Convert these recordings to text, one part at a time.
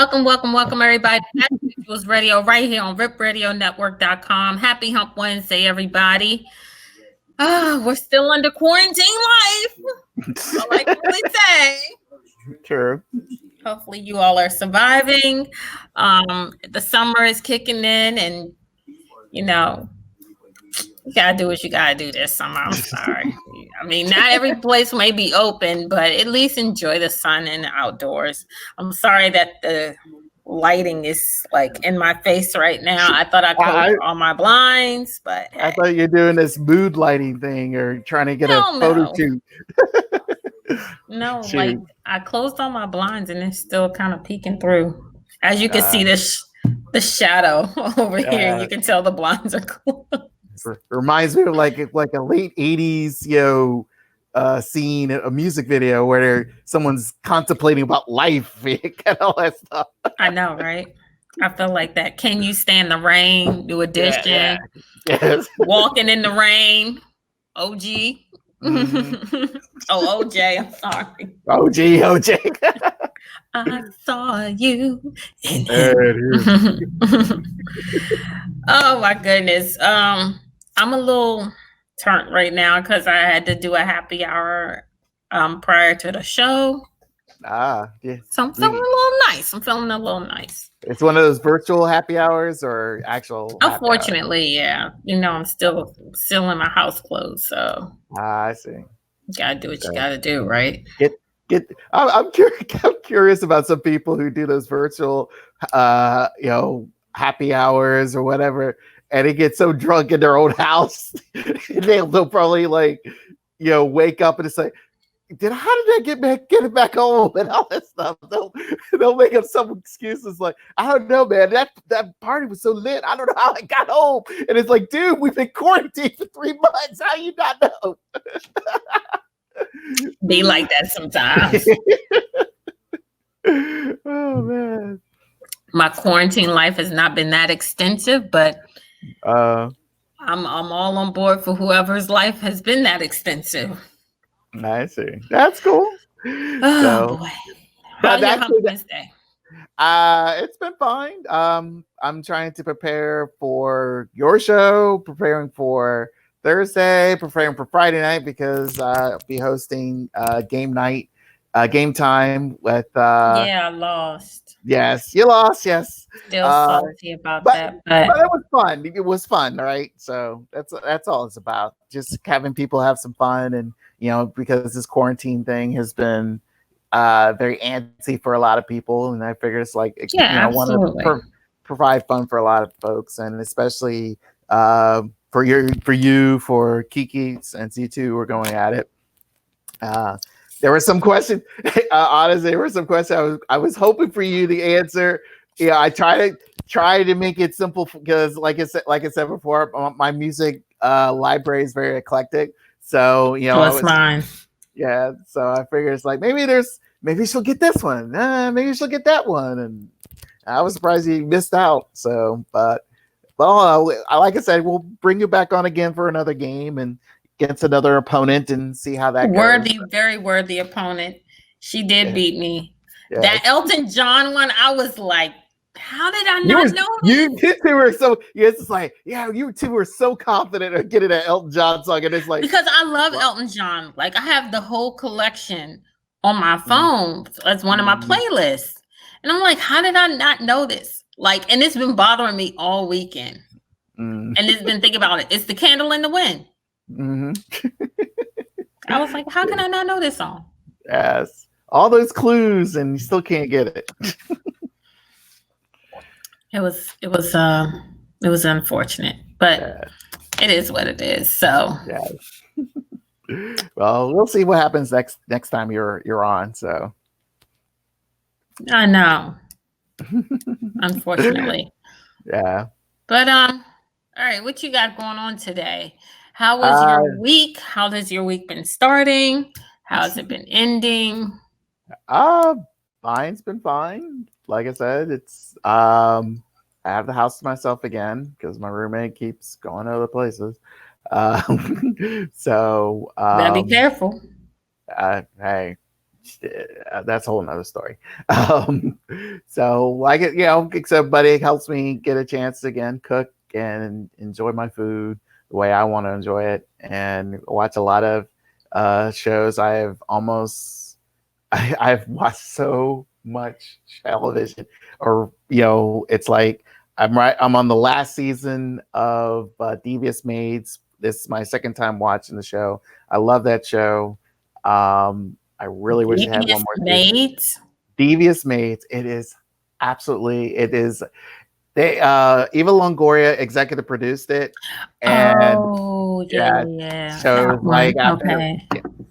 Welcome, everybody. Back to Victuals Radio right here on ripradionetwork.com. Happy Hump Wednesday, everybody. We're still under quarantine life. That's all I can really say. True. Hopefully, you all are surviving. The summer is kicking in, and you gotta do what you gotta do this summer. I'm sorry. I mean, not every place may be open, but at least enjoy the sun and the outdoors. I'm sorry that the lighting is like in my face right now. I thought I closed all my blinds, but hey. I thought you're doing this mood lighting thing or trying to get a photo shoot. No, like I closed all my blinds and it's still kind of peeking through. As you can see, the shadow over here. You can tell the blinds are closed. Reminds me of like a late 80s, scene, a music video where someone's contemplating about life and all that stuff. I know, right? I feel like that. Can You Stand the Rain? New Edition. Yes. Walking in the Rain. OG. Mm-hmm. OJ. I'm sorry. OJ. I saw you. Oh my goodness. I'm a little turnt right now because I had to do a happy hour prior to the show. Yeah. So I'm feeling a little nice. It's one of those virtual happy hours or actual. Unfortunately, yeah. I'm still in my house clothes, so. I see. You gotta do what you gotta do, right? I'm curious about some people who do those virtual, happy hours or whatever, and they get so drunk in their own house, they'll probably wake up and it's like, how did I get it back home and all that stuff? They'll make up some excuses like, I don't know, man. That party was so lit. I don't know how I got home. And it's like, dude, we've been quarantined for 3 months. How you not know? Be like that sometimes. Oh man. My quarantine life has not been that extensive, but I'm all on board for whoever's life has been that extensive. I see. That's cool. Oh boy. How's your Hump Wednesday? It's been fine. I'm trying to prepare for your show, preparing for Thursday, preparing for Friday night because I'll be hosting game time with I lost. Yes, you lost, yes. Still salty about that. But it was fun. It was fun, right? So that's all it's about. Just having people have some fun and because this quarantine thing has been very antsy for a lot of people, and I figure it's like I want to provide fun for a lot of folks, and especially for Kiki, since you two were going at it. There was some question. Honestly, there were some questions. I was hoping for you to answer. I try to make it simple because, like I said before, my music library is very eclectic. So it's mine. Yeah, so I figure it's like maybe she'll get this one, maybe she'll get that one, and I was surprised you missed out. So, but like I said, we'll bring you back on again for another game and against another opponent and see how that goes. Very worthy opponent. She did beat me. Yes. That Elton John one, I was like, how did I not know this? You two were so, it's like, you two were so confident of getting an Elton John song. And it's like, because I love Elton John. Like, I have the whole collection on my phone as one of my playlists. And I'm like, how did I not know this? Like, and it's been bothering me all weekend. And it's been thinking about it. It's The Candle in the Wind. Mm-hmm. I was like, how can I not know this song? Yes. All those clues and you still can't get it. It was unfortunate, but it is what it is. So well, we'll see what happens next time you're on. So I know. Unfortunately. Yeah. But all right, what you got going on today? How was your week? How has your week been starting? How has it been ending? Mine's been fine. Like I said, it's I have the house to myself again because my roommate keeps going to other places. So better be careful. Hey, that's a whole nother story. Um, so I get, so buddy helps me get a chance to again cook and enjoy my food the way I want to enjoy it, and watch a lot of shows. I've watched so much television, or it's like I'm on the last season of Devious Maids. This is my second time watching the show. I love that show. I really wish it had one Devious more season. Maids. Devious Maids. It is. They Eva Longoria executive produced it, and Yeah. so That like one. after Okay.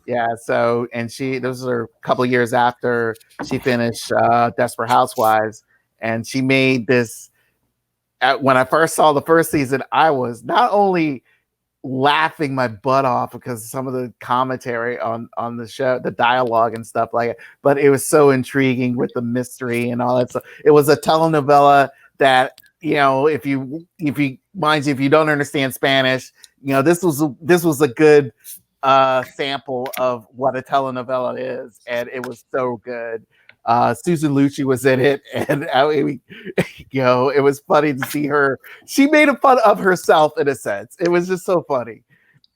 yeah, so and those are a couple of years after she finished Desperate Housewives, and she made this. When I first saw the first season, I was not only laughing my butt off because some of the commentary on the show, the dialogue and stuff like it, but it was so intriguing with the mystery and all that stuff. It was a telenovela that, if you mind you, if you don't understand Spanish, this was a good sample of what a telenovela is, and it was so good. Susan Lucci was in it, and it was funny to see her. She made a fun of herself in a sense. It was just so funny,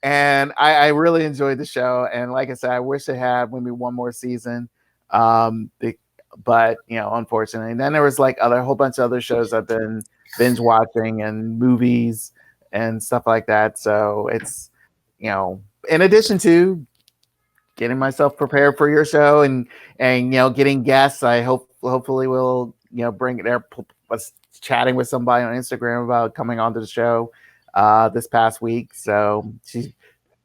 and I really enjoyed the show. And like I said, I wish it had maybe one more season, but unfortunately. And then there was like a whole bunch of other shows I've been binge watching and movies and stuff like that. So it's in addition to getting myself prepared for your show and getting guests, I hopefully will bring it there. Was chatting with somebody on Instagram about coming onto the show this past week, so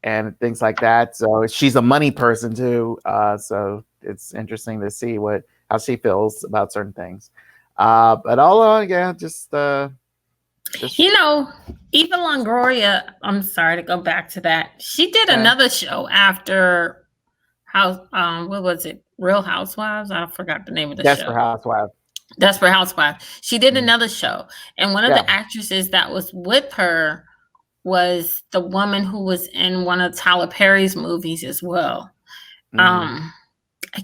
and things like that. So she's a money person too, so it's interesting to see how she feels about certain things. But all just Eva Longoria, I'm sorry to go back to that. She did another show after what was it? Real Housewives? I forgot the name of the show. Desperate Housewives. She did another show. And one of the actresses that was with her was the woman who was in one of Tyler Perry's movies as well. I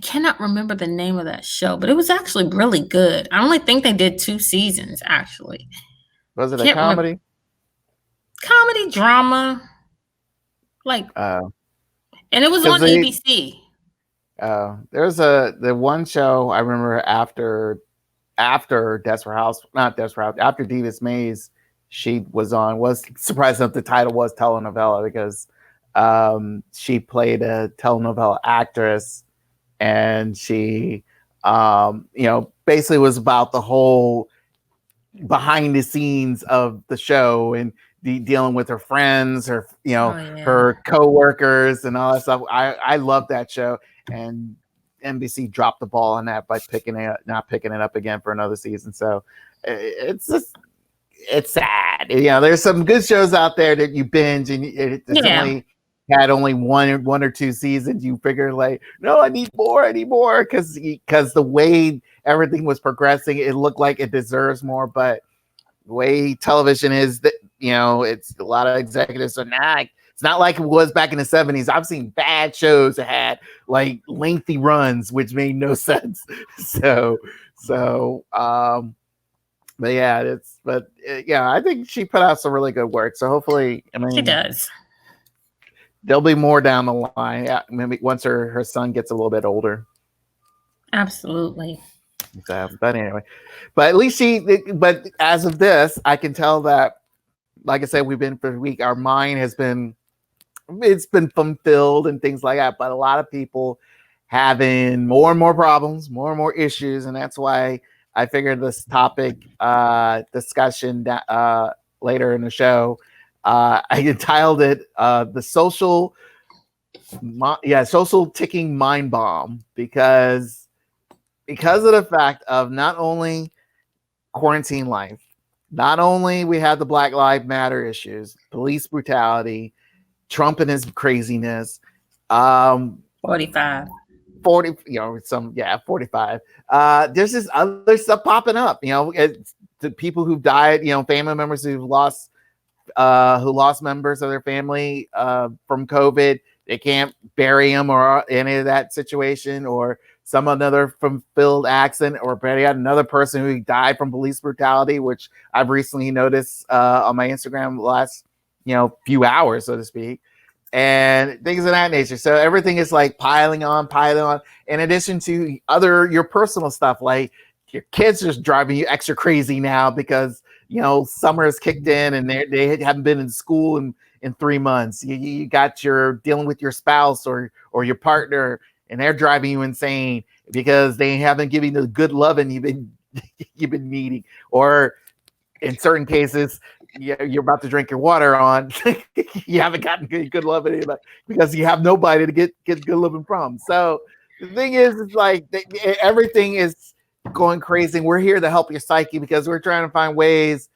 cannot remember the name of that show, but it was actually really good. I only think they did 2 seasons, actually. Was it a comedy? Comedy, drama. And it was on ABC. There's the one show I remember after Desperate House, not Desperate House, after Devious Maids, she was surprised enough the title was telenovela, because she played a telenovela actress, and she basically was about the whole behind the scenes of the show and dealing with her friends, her her co-workers and all that stuff. I love that show, and NBC dropped the ball on that by not picking it up again for another season. So it's sad. There's some good shows out there that you binge, and it's only had one or 2 seasons. You figure like, no, I need more, because the way everything was progressing, it looked like it deserves more. But the way television is, that it's a lot of executives are not. It's not like it was back in the 70s. I've seen bad shows that had like lengthy runs, which made no sense. But I think she put out some really good work. So hopefully, she does. There'll be more down the line, maybe once her son gets a little bit older. Absolutely. So, but anyway, but at least but as of this, I can tell that, like I said, we've been for a week. Our mind it's been fulfilled and things like that. But a lot of people having more and more problems, more and more issues, and that's why I figured this topic discussion later in the show. I entitled it "The Social Ticking Mind Bomb," because of the fact of not only quarantine life, not only we have the Black Lives Matter issues, police brutality, Trump and his craziness, 45. 40, 45. There's this other stuff popping up, it's the people who've died, family members who've lost who lost members of their family from COVID. They can't bury them or any of that situation, or some another fulfilled accident, or better yet, another person who died from police brutality, which I've recently noticed on my Instagram the last few hours, so to speak, and things of that nature. So everything is like piling on. In addition to your personal stuff, like your kids just driving you extra crazy now because summer has kicked in and they haven't been in school in 3 months. You got your dealing with your spouse or your partner, and they're driving you insane because they haven't given you the good loving you've been needing, or in certain cases, you're about to drink your water on. You haven't gotten good loving because you have nobody to get good loving from. So the thing is like everything is going crazy. We're here to help your psyche because we're trying to find ways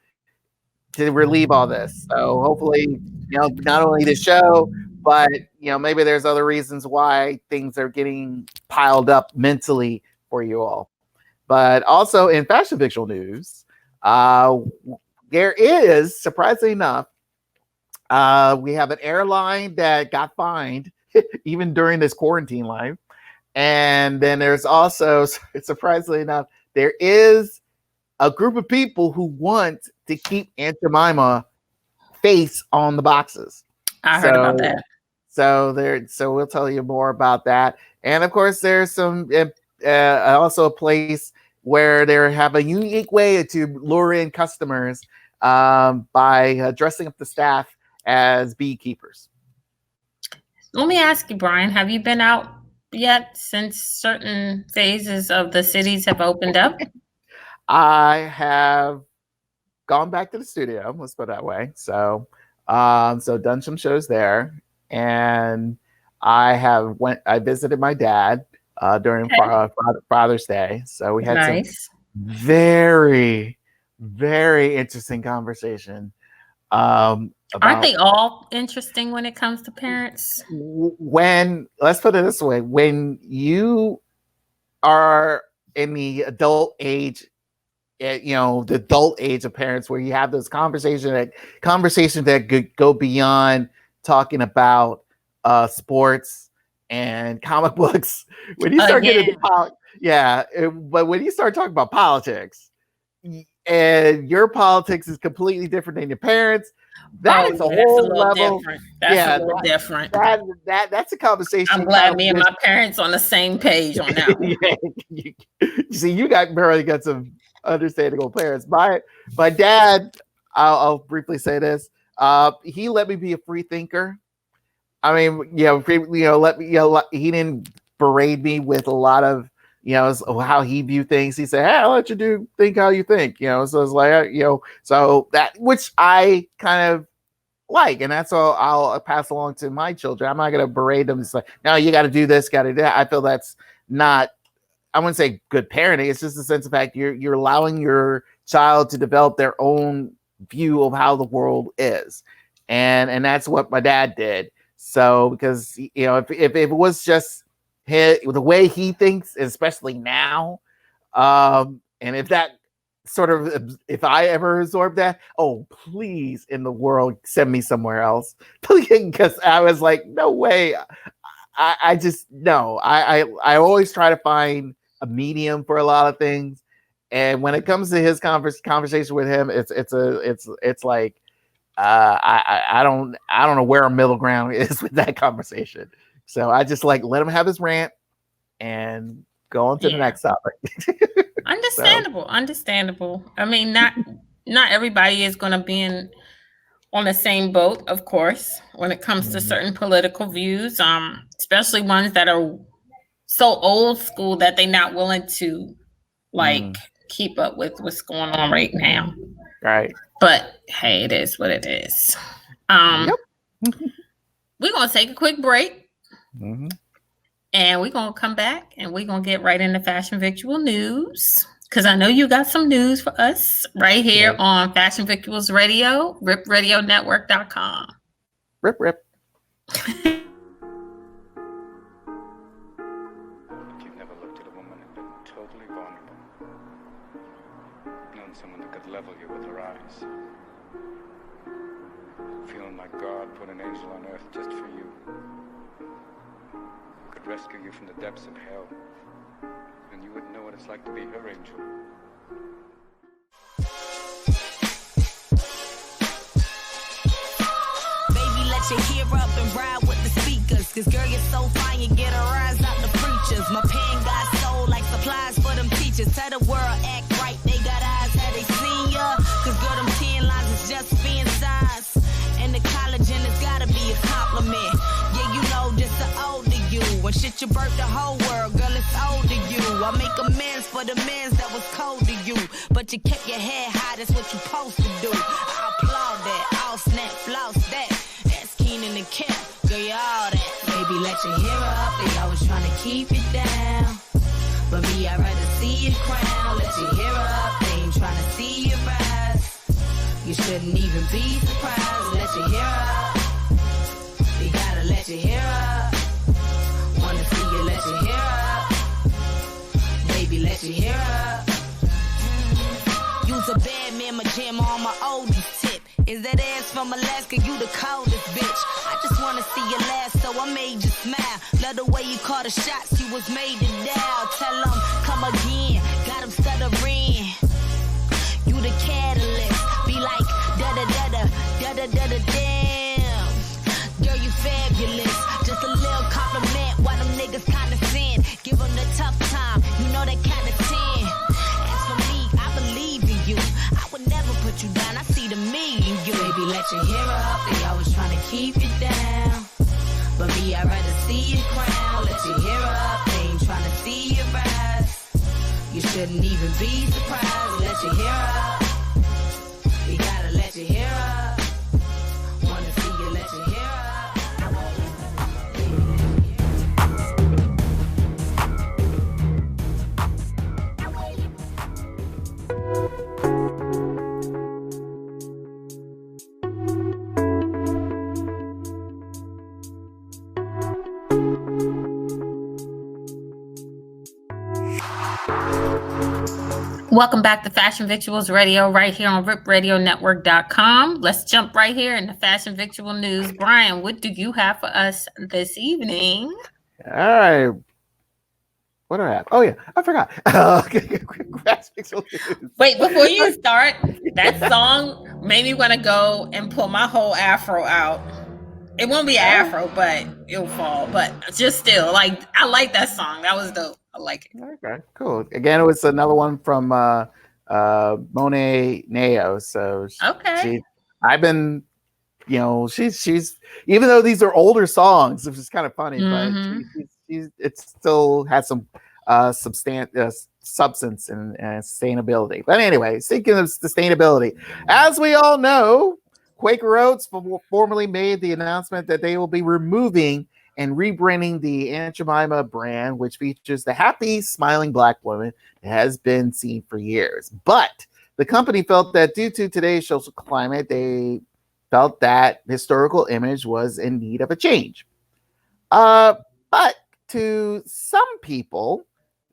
to relieve all this. So hopefully, not only the show, but maybe there's other reasons why things are getting piled up mentally for you all. But also in fashion visual news, there is, surprisingly enough, we have an airline that got fined even during this quarantine life. And then there's also, surprisingly enough, there is a group of people who want to keep Aunt Jemima face on the boxes. I heard about that. So we'll tell you more about that. And of course, there's some also a place where they have a unique way to lure in customers by dressing up the staff as beekeepers. Let me ask you, Brian, have you been out yet since certain phases of the cities have opened up? I have gone back to the studio, let's put it that way. So done some shows there, and I visited my dad during Father's Day. So we had some very, very interesting conversation. Aren't they all interesting when it comes to parents? Let's put it this way, when you are in the adult age, the adult age of parents, where you have those conversations that could go beyond talking about sports and comic books. When you start getting but when you start talking about politics, and your politics is completely different than your parents, that's a whole level. That's a little different. That's a conversation. I'm glad me and my parents on the same page on that one. See, you barely got some understandable parents. My dad, I'll briefly say this. He let me be a free thinker. I mean, let me, he didn't berate me with a lot of, how he viewed things. He said, "Hey, I'll let you think how you think." So it's like, so that, which I kind of like, and that's all I'll pass along to my children. I'm not going to berate them. It's like, no, you got to do this, got to do that. I feel that's not, I wouldn't say good parenting. It's just a sense of fact you're allowing your child to develop their own view of how the world is, and that's what my dad did. So because if it was just the way he thinks, especially now, and if I ever absorb that, oh please, in the world, send me somewhere else, because I was like, no way. I just no. I always try to find a medium for a lot of things, and when it comes to his conversation with him, it's like I don't know where a middle ground is with that conversation. So I just let him have his rant and go on to the next topic. Understandable. I mean, not everybody is going to be on the same boat, of course, when it comes to certain political views, especially ones that are so old school that they're not willing to keep up with what's going on right now. Right. But hey, it is what it is. We're going to take a quick break. And we're going to come back and we're going to get right into Fashion Victual News. Because I know you got some news for us right here on Fashion Victuals Radio, ripradionetwork.com. Rip. You've never looked at a woman and been totally vulnerable. Known someone that could level you with her eyes. feeling like God put an angel on earth just for you. Could rescue you from the depths of hell. And you wouldn't know what it's like to be her angel. Baby, let your hair up and ride with the speakers. Cause girl, you're so fine, you get a rise out the preachers. My pen got soul like supplies for them teachers. Tell the world, act right, they got eyes, have they seen ya? Cause girl, them 10 lines is just being signs. And the college, and it's gotta be a compliment. Yeah, you know, just the older you. When shit you birth the whole world, girl, it's older you. I make amends for the men's that was cold to you. But you kept your head high, that's what you supposed to do. I applaud that, all snap, floss that. That's Keenan and Kim, girl, you all that. Baby, let your hair up, they always trying to keep it down. But me, I'd rather see you crown. Let your hair up, they ain't trying to see you rise. You shouldn't even be surprised. Let your hair up, you gotta let your hair up. Wanna see you let your hair up. Baby, let your hair up. Use a bad man, my jam on my oldies tip. Is that ass from Alaska? You the coldest bitch. I just wanna see you last, so I made you smile. Love the way you call the shots, you was made to dial. Tell them, come again, got them stuttering. You the catalyst, be like da-da-da-da, damn. Girl, you fabulous, just a little compliment. Why them niggas kinda sin, give them the tough time, you know that kinda 10. As for me, I believe in you, I would never put you down, I see the me in you. Baby, let your hair up, they always trying to keep it down. But me, I'd rather see you crown. Let your hair up, they ain't trying to see you rise. You shouldn't even be surprised. Let your hair up, you gotta let your hair up. Wanna see you let your hair up. Welcome back to Fashion Victuals Radio right here on ripradionetwork.com. Let's jump right here into Fashion Victual News. Brian, what do you have for us this evening? All right. What do I have? Oh, yeah. I forgot. Wait, before you start, that song made me want to go and pull my whole afro out. It won't be an afro, but it'll fall. But just still, like, I like that song. That was dope. I like it. Okay, cool. Again, it was another one from Monet Neo. So Okay. I've been, she's even though these are older songs, which is kind of funny, but it still has some substance and sustainability. But anyway, speaking of sustainability, as we all know, Quaker Oats formally made the announcement that they will be removing and rebranding the Aunt Jemima brand, which features the happy, smiling Black woman that has been seen for years. But the company felt that due to today's social climate, they felt that historical image was in need of a change. But to some people,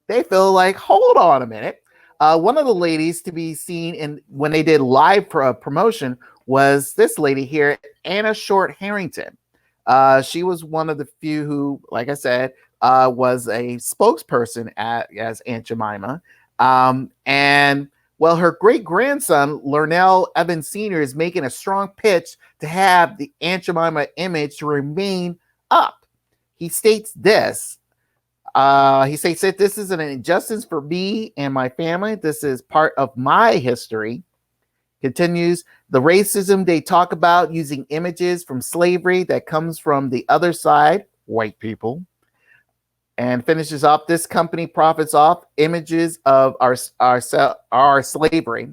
they feel like, hold on a minute. One of the ladies to be seen when they did live promotion was this lady here, Anna Short Harrington. She was one of the few who, like I said, was a spokesperson as Aunt Jemima. And well, her great-grandson, Lornell Evans Sr., is making a strong pitch to have the Aunt Jemima image to remain up. He states this. He states that this is an injustice for me and my family. This is part of my history. Continues, the racism they talk about using images from slavery that comes from the other side, white people. And finishes off, this company profits off images of our slavery,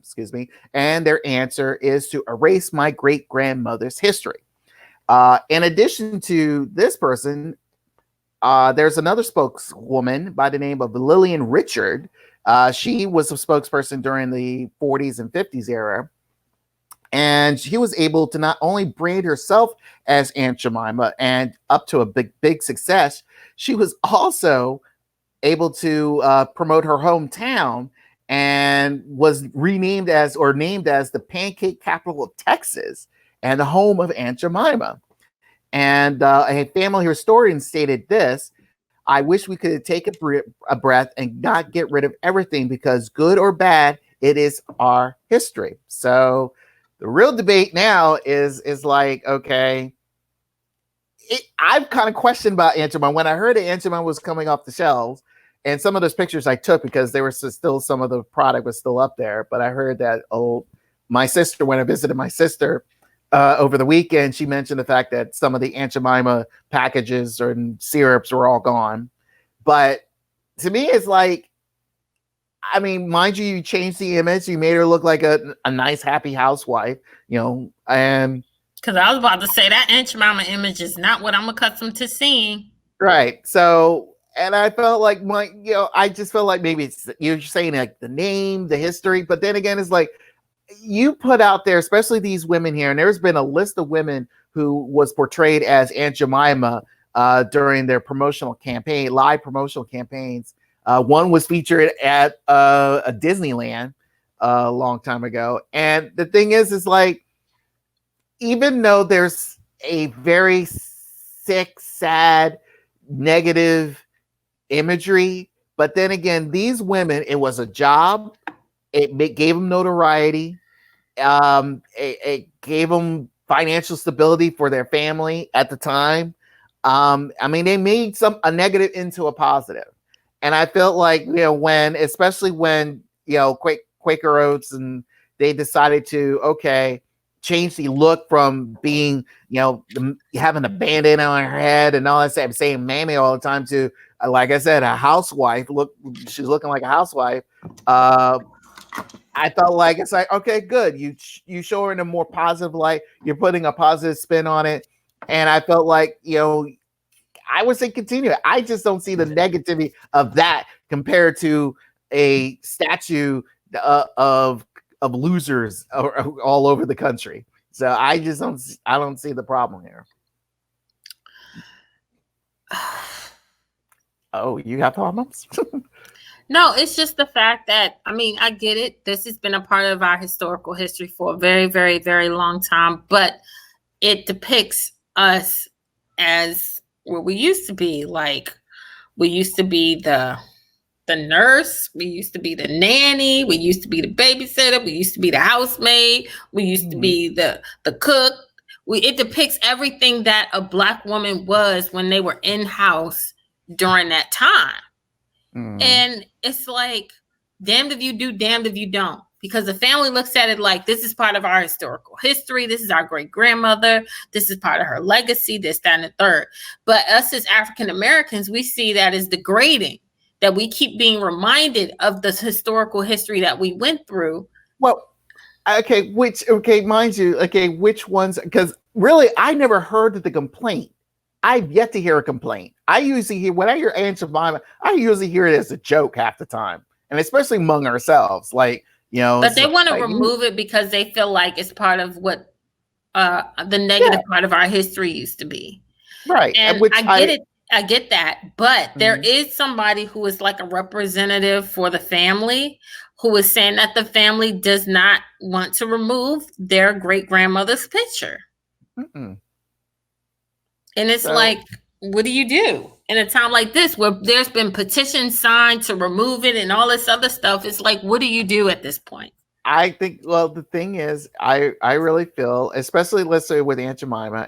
and their answer is to erase my great-grandmother's history. In addition to this person, there's another spokeswoman by the name of Lillian Richard. She was a spokesperson during the 40s and 50s era. And she was able to not only brand herself as Aunt Jemima and up to a big success, she was also able to promote her hometown and was named as the pancake capital of Texas. and the home of Aunt Jemima. And a family historian stated this: I wish we could take a breath and not get rid of everything, because good or bad, it is our history. So the real debate now is like, okay, I've kind of questioned about Aunt Jemima. When I heard that Aunt Jemima was coming off the shelves, and some of those pictures I took because they were still, some of the product was still up there, but I heard that, my sister, when I visited my sister over the weekend, she mentioned the fact that some of the Aunt Jemima packages and syrups were all gone. But to me, it's like, I mean, mind you, you changed the image. You made her look like a nice, happy housewife, and because I was about to say that Aunt Jemima image is not what I'm accustomed to seeing. Right. So, and I felt like I just felt like maybe you're saying like the name, the history, but then again, it's like you put out there, especially these women here, and there's been a list of women who was portrayed as Aunt Jemima during their live promotional campaigns. One was featured at a Disneyland a long time ago. And the thing is like, even though there's a very sick, sad, negative imagery, but then again, these women, it was a job. It gave them notoriety. It gave them financial stability for their family at the time. I mean, they made a negative into a positive. And I felt like, especially when, Quaker Oats, and they decided to, change the look from being, having a bandana on her head and all that stuff, saying mammy all the time, to, like I said, a housewife. She's looking like a housewife. I felt like, it's like, okay, good. You show her in a more positive light. You're putting a positive spin on it. And I felt like, I would say continue. I just don't see the negativity of that compared to a statue of losers all over the country. So I don't see the problem here. Oh, you have problems? No, it's just the fact that, I mean, I get it. This has been a part of our historical history for a very, very, very long time, but it depicts us as what we used to be. Like, we used to be the nurse, we used to be the nanny, we used to be the babysitter, we used to be the housemaid, we used to be the cook. It depicts everything that a Black woman was when they were in house during that time. And it's like, damned if you do, damned if you don't. Because the family looks at it like, this is part of our historical history. This is our great grandmother. This is part of her legacy, this, that, and the third. But us as African Americans, we see that as degrading, that we keep being reminded of the historical history that we went through. Well, mind you, which ones? Because really, I never heard the complaint. I've yet to hear a complaint. I usually hear, when I hear Aunt Jemima, I usually hear it as a joke half the time. And especially among ourselves, like, But they want to remove it because they feel like it's part of what the negative part of our history used to be. Right. And I get it. I get that. But there is somebody who is like a representative for the family who is saying that the family does not want to remove their great grandmother's picture. And it's like, what do you do in a time like this where there's been petitions signed to remove it and all this other stuff? It's like, what do you do at this point? I think, well, the thing is, I really feel, especially let's say with Aunt Jemima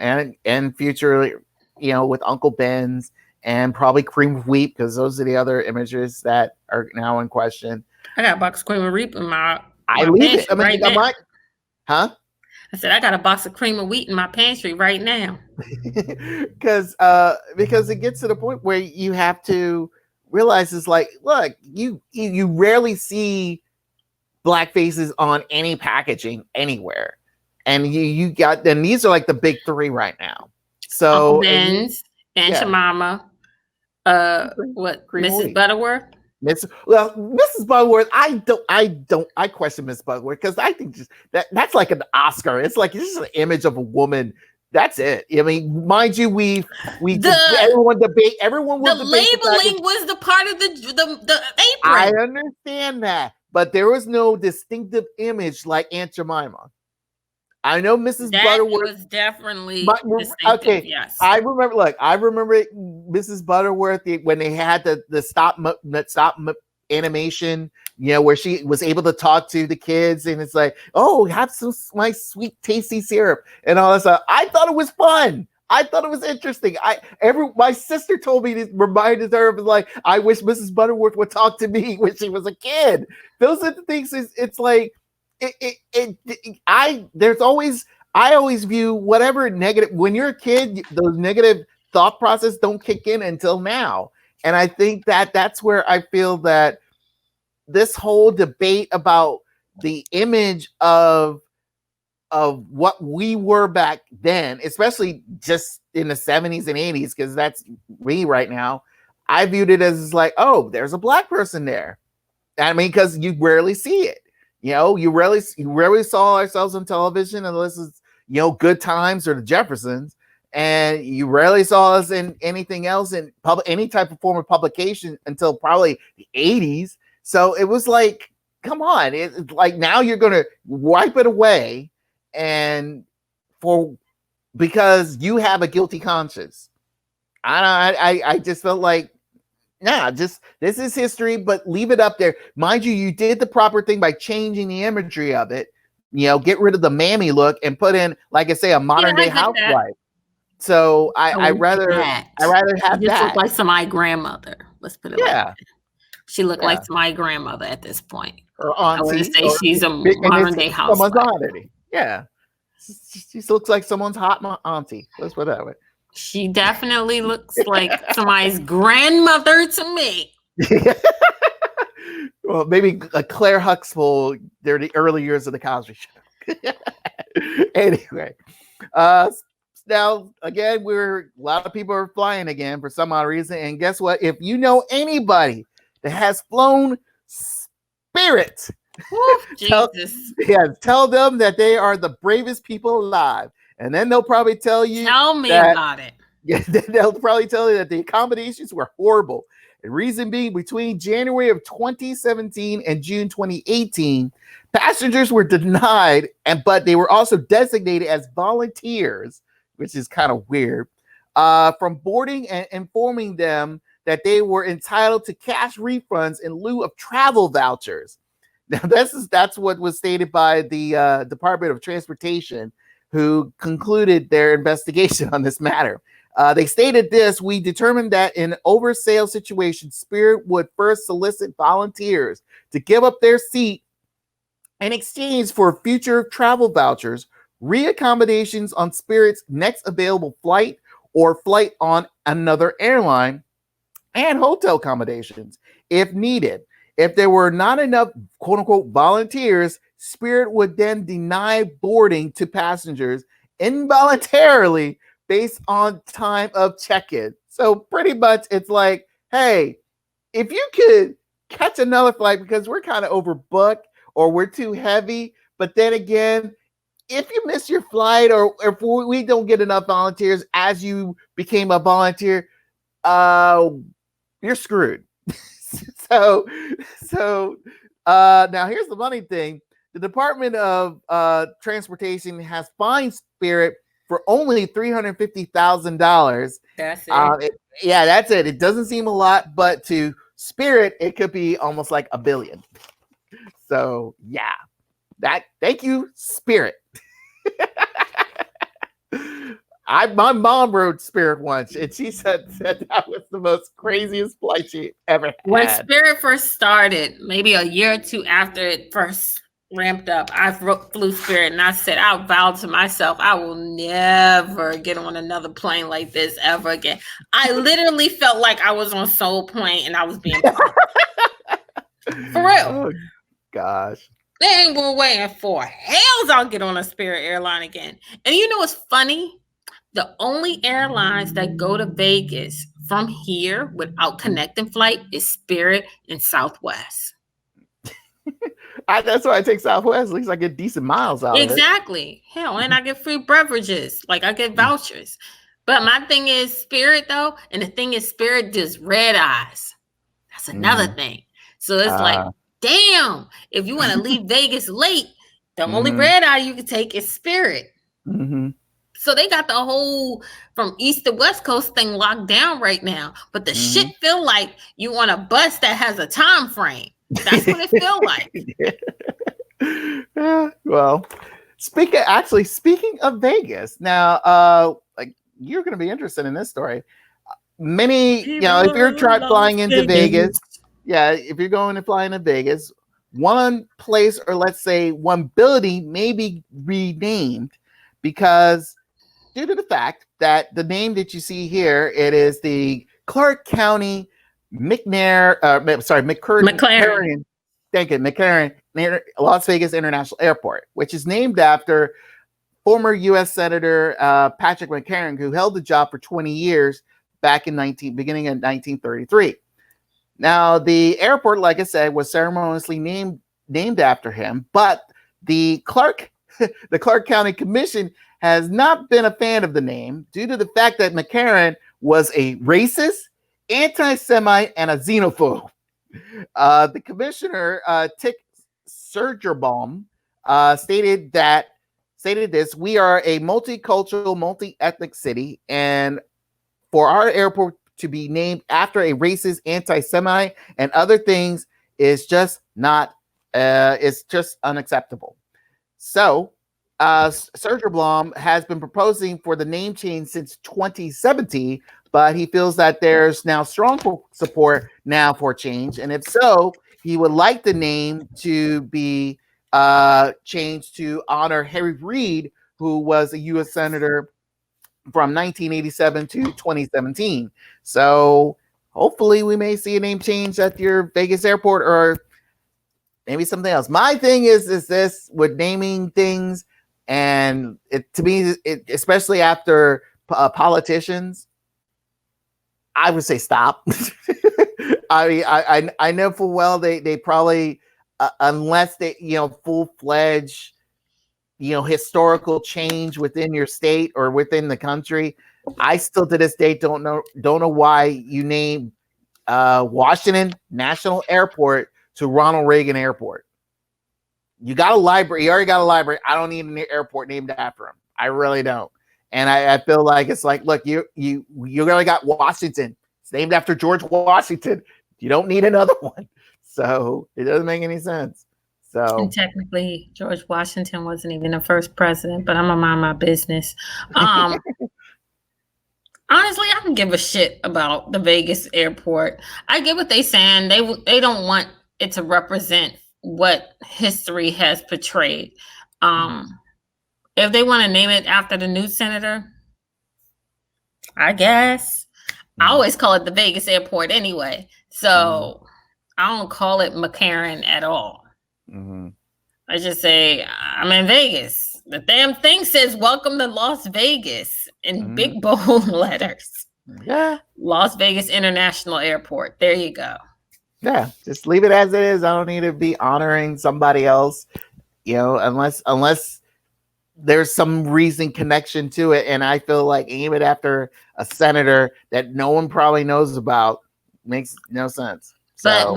and future, with Uncle Ben's and probably Cream of Wheat, because those are the other images that are now in question. I got a box of Cream of Wheat in my I leave it. I mean, right huh? I said, I got a box of Cream of Wheat in my pantry right now. because it gets to the point where you have to realize, it's like, look, you rarely see Black faces on any packaging anywhere, and you got, then these are like the big three right now. So Uncle Ben's, Aunt Jemima, Mrs. Butterworth. Mrs. Butterworth, I question Miss Butterworth, because I think just that's like an Oscar. It's like, this is an image of a woman. That's it. I mean, mind you, everyone will debate. The labeling was the part of the apron. I understand that, but there was no distinctive image like Aunt Jemima. I know Mrs. That Butterworth was definitely distinctive. okay. Yes, I remember. Look, I remember Mrs. Butterworth when they had the stop animation. You know, where she was able to talk to the kids, and it's like, oh, have some my sweet, tasty syrup and all that stuff. I thought it was fun. I thought it was interesting. My sister told me this, reminded her of like, I wish Mrs. Butterworth would talk to me when she was a kid. Those are the things. It's like. I always view whatever negative when you're a kid, those negative thought process don't kick in until now. And I think that's where I feel that this whole debate about the image of what we were back then, especially just in the 70s and 80s, because that's me right now. I viewed it as like, oh, there's a black person there. I mean, because you rarely see it. You know, you rarely saw ourselves on television unless it's, you know, Good Times or the Jeffersons, and you rarely saw us in anything else in any type of form of publication until probably the 80s. So it was like, come on, it's like now you're gonna wipe it away, and because you have a guilty conscience. I just felt like, nah, just this is history, but leave it up there. Mind you, you did the proper thing by changing the imagery of it. You know, get rid of the mammy look and put in, like I say, a modern day housewife. So I rather have she that. looked like somebody's grandmother. Let's put it like that. She looked like my grandmother at this point. Her auntie. I wouldn't say she's a modern day housewife. Yeah, she looks like someone's hot auntie. Let's put it that way. She definitely looks like somebody's grandmother to me. Well, maybe a Claire Huxtable. They're the early years of the Cosby Show. Anyway, now again, a lot of people are flying again for some odd reason. And guess what? If you know anybody that has flown Spirit, tell them that they are the bravest people alive. And then they'll probably tell you. Tell me about it. Yeah, they'll probably tell you that the accommodations were horrible. The reason being, between January of 2017 and June 2018, passengers were denied, but they were also designated as volunteers, which is kind of weird, from boarding and informing them that they were entitled to cash refunds in lieu of travel vouchers. Now, that's what was stated by the Department of Transportation, who concluded their investigation on this matter. They stated this: we determined that in oversale situations, Spirit would first solicit volunteers to give up their seat in exchange for future travel vouchers, reaccommodations on Spirit's next available flight or flight on another airline, and hotel accommodations if needed. If there were not enough quote-unquote volunteers, Spirit would then deny boarding to passengers involuntarily based on time of check-in. So pretty much it's like, hey, if you could catch another flight because we're kind of overbooked or we're too heavy, but then again, if you miss your flight or if we don't get enough volunteers as you became a volunteer, you're screwed. So now here's the funny thing. The Department of Transportation has fined Spirit for only $350,000. That's it. That's it. It doesn't seem a lot, but to Spirit, it could be almost like $1 billion. So yeah, thank you, Spirit. My mom rode Spirit once, and she said that was the most craziest flight she ever had. When Spirit first started, maybe a year or two after it first ramped up, I flew Spirit, and I said, I vowed to myself, I will never get on another plane like this ever again. I literally felt like I was on Soul Plane, and I was being for real. Oh, gosh. They were waiting for hells I'll get on a Spirit airline again. And you know what's funny? The only airlines that go to Vegas from here without connecting flight is Spirit and Southwest. That's why I take Southwest. At least I get decent miles out Exactly. Of it. Hell, and I get free beverages. Like I get vouchers. But my thing is Spirit though, and the thing is Spirit does red eyes. That's another thing. So it's like, damn, if you want to leave Vegas late, The only red eye you can take is Spirit. Mm-hmm. So they got the whole from East to West Coast thing locked down right now. But the shit feel like you on a bus that has a time frame. That's what it feel like. Yeah, well, speaking of Vegas, now, like you're going to be interested in this story. Many, if you're flying into Vegas, if you're going to fly into Vegas, one place or let's say one building may be renamed because due to the fact that the name that you see here, it is the Clark County McCarran. Thank you, McCarran Las Vegas International Airport, which is named after former U.S. Senator Patrick McCarran, who held the job for 20 years back in beginning in 1933. Now, the airport, like I said, was ceremoniously named after him, but the Clark County Commission has not been a fan of the name due to the fact that McCarran was a racist, anti-Semite, and a xenophobe. The commissioner, Tick Surgerbaum, stated this: "We are a multicultural, multi-ethnic city, and for our airport to be named after a racist, anti-Semite, and other things is just not. It's just unacceptable." So, Surgerbaum has been proposing for the name change since 2017, but he feels that there's now strong support now for change, and if so, he would like the name to be changed to honor Harry Reid, who was a U.S. Senator from 1987 to 2017. So hopefully we may see a name change at your Vegas airport or maybe something else. My thing is this with naming things, and to me, especially after politicians, I would say stop. I mean, I know full well they probably unless they full-fledged historical change within your state or within the country. I still to this day don't know why you name Washington National Airport to Ronald Reagan Airport. You got a library. You already got a library. I don't need an airport named after him. I really don't. And I feel like it's like, look, you already got Washington. It's named after George Washington. You don't need another one. So it doesn't make any sense. So and technically, George Washington wasn't even the first president, but I'm gonna mind my business. Honestly, I don't give a shit about the Vegas airport. I get what they're saying. They don't want it to represent what history has portrayed. If they want to name it after the new senator, I guess. I always call it the Vegas airport anyway. So I don't call it McCarran at all. I just say I'm in Vegas. The damn thing says "Welcome to Las Vegas" in big bold letters. Yeah, Las Vegas International Airport. There you go. Yeah, just leave it as it is. I don't need to be honoring somebody else, unless there's some reason connection to it. And I feel like aim it after a senator that no one probably knows about makes no sense. But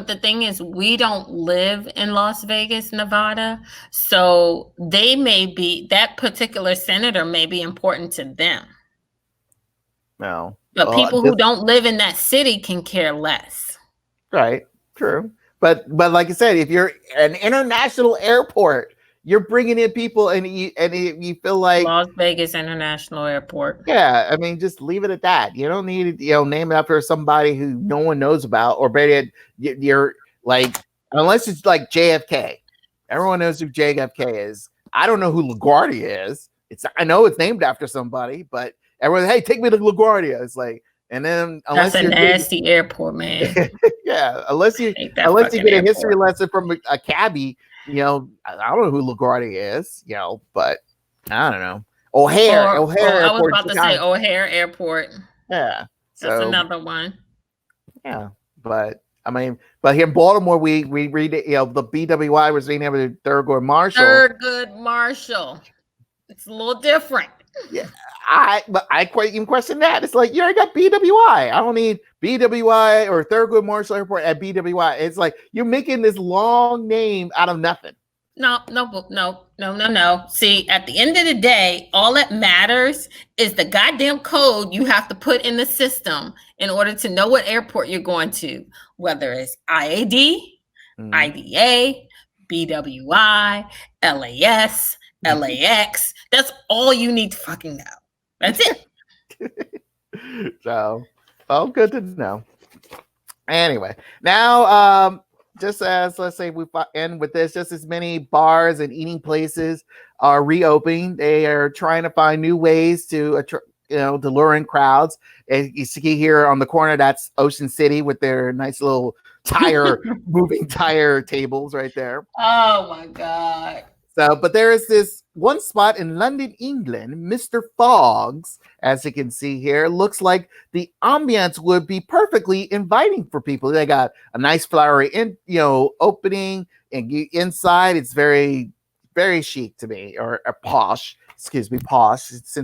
the thing is, we don't live in Las Vegas, Nevada. So that particular senator may be important to them. No. But people who don't live in that city can care less. Right. True. But like I said, if you're an international airport, you're bringing in people and you feel like Las Vegas International Airport. Yeah, I mean, just leave it at that. You don't need to, name it after somebody who no one knows about, or better yet, you're like, unless it's like JFK. Everyone knows who JFK is. I don't know who LaGuardia is. I know it's named after somebody, but everyone, hey, take me to LaGuardia. It's like, and then that's a nasty airport, man. Yeah, unless you get a history lesson from a cabbie. I don't know who LaGuardia is, but I don't know. O'Hare I was Airport. about to say O'Hare Airport. Yeah. That's another one. Yeah. But I mean, here in Baltimore, we read it, the BWI was renamed to Thurgood Marshall. Thurgood Marshall. It's a little different. Yeah. I quite even question that. It's like, you already got BWI. I don't need BWI or Thurgood Marshall Airport at BWI. It's like you're making this long name out of nothing. No. See, at the end of the day, all that matters is the goddamn code you have to put in the system in order to know what airport you're going to, whether it's IAD, IDA, BWI, LAS, LAX. That's all you need to fucking know. That's it. So, good to know. Anyway, now, just as let's say we end with this, just as many bars and eating places are reopening, they are trying to find new ways to to lure in crowds. And you see here on the corner, that's Ocean City with their nice little moving tire tables right there. Oh my God. So, but there is this one spot in London, England, Mr. Fogg's, as you can see here, looks like the ambience would be perfectly inviting for people. They got a nice flowery opening, and inside it's very, very chic to me, or posh, since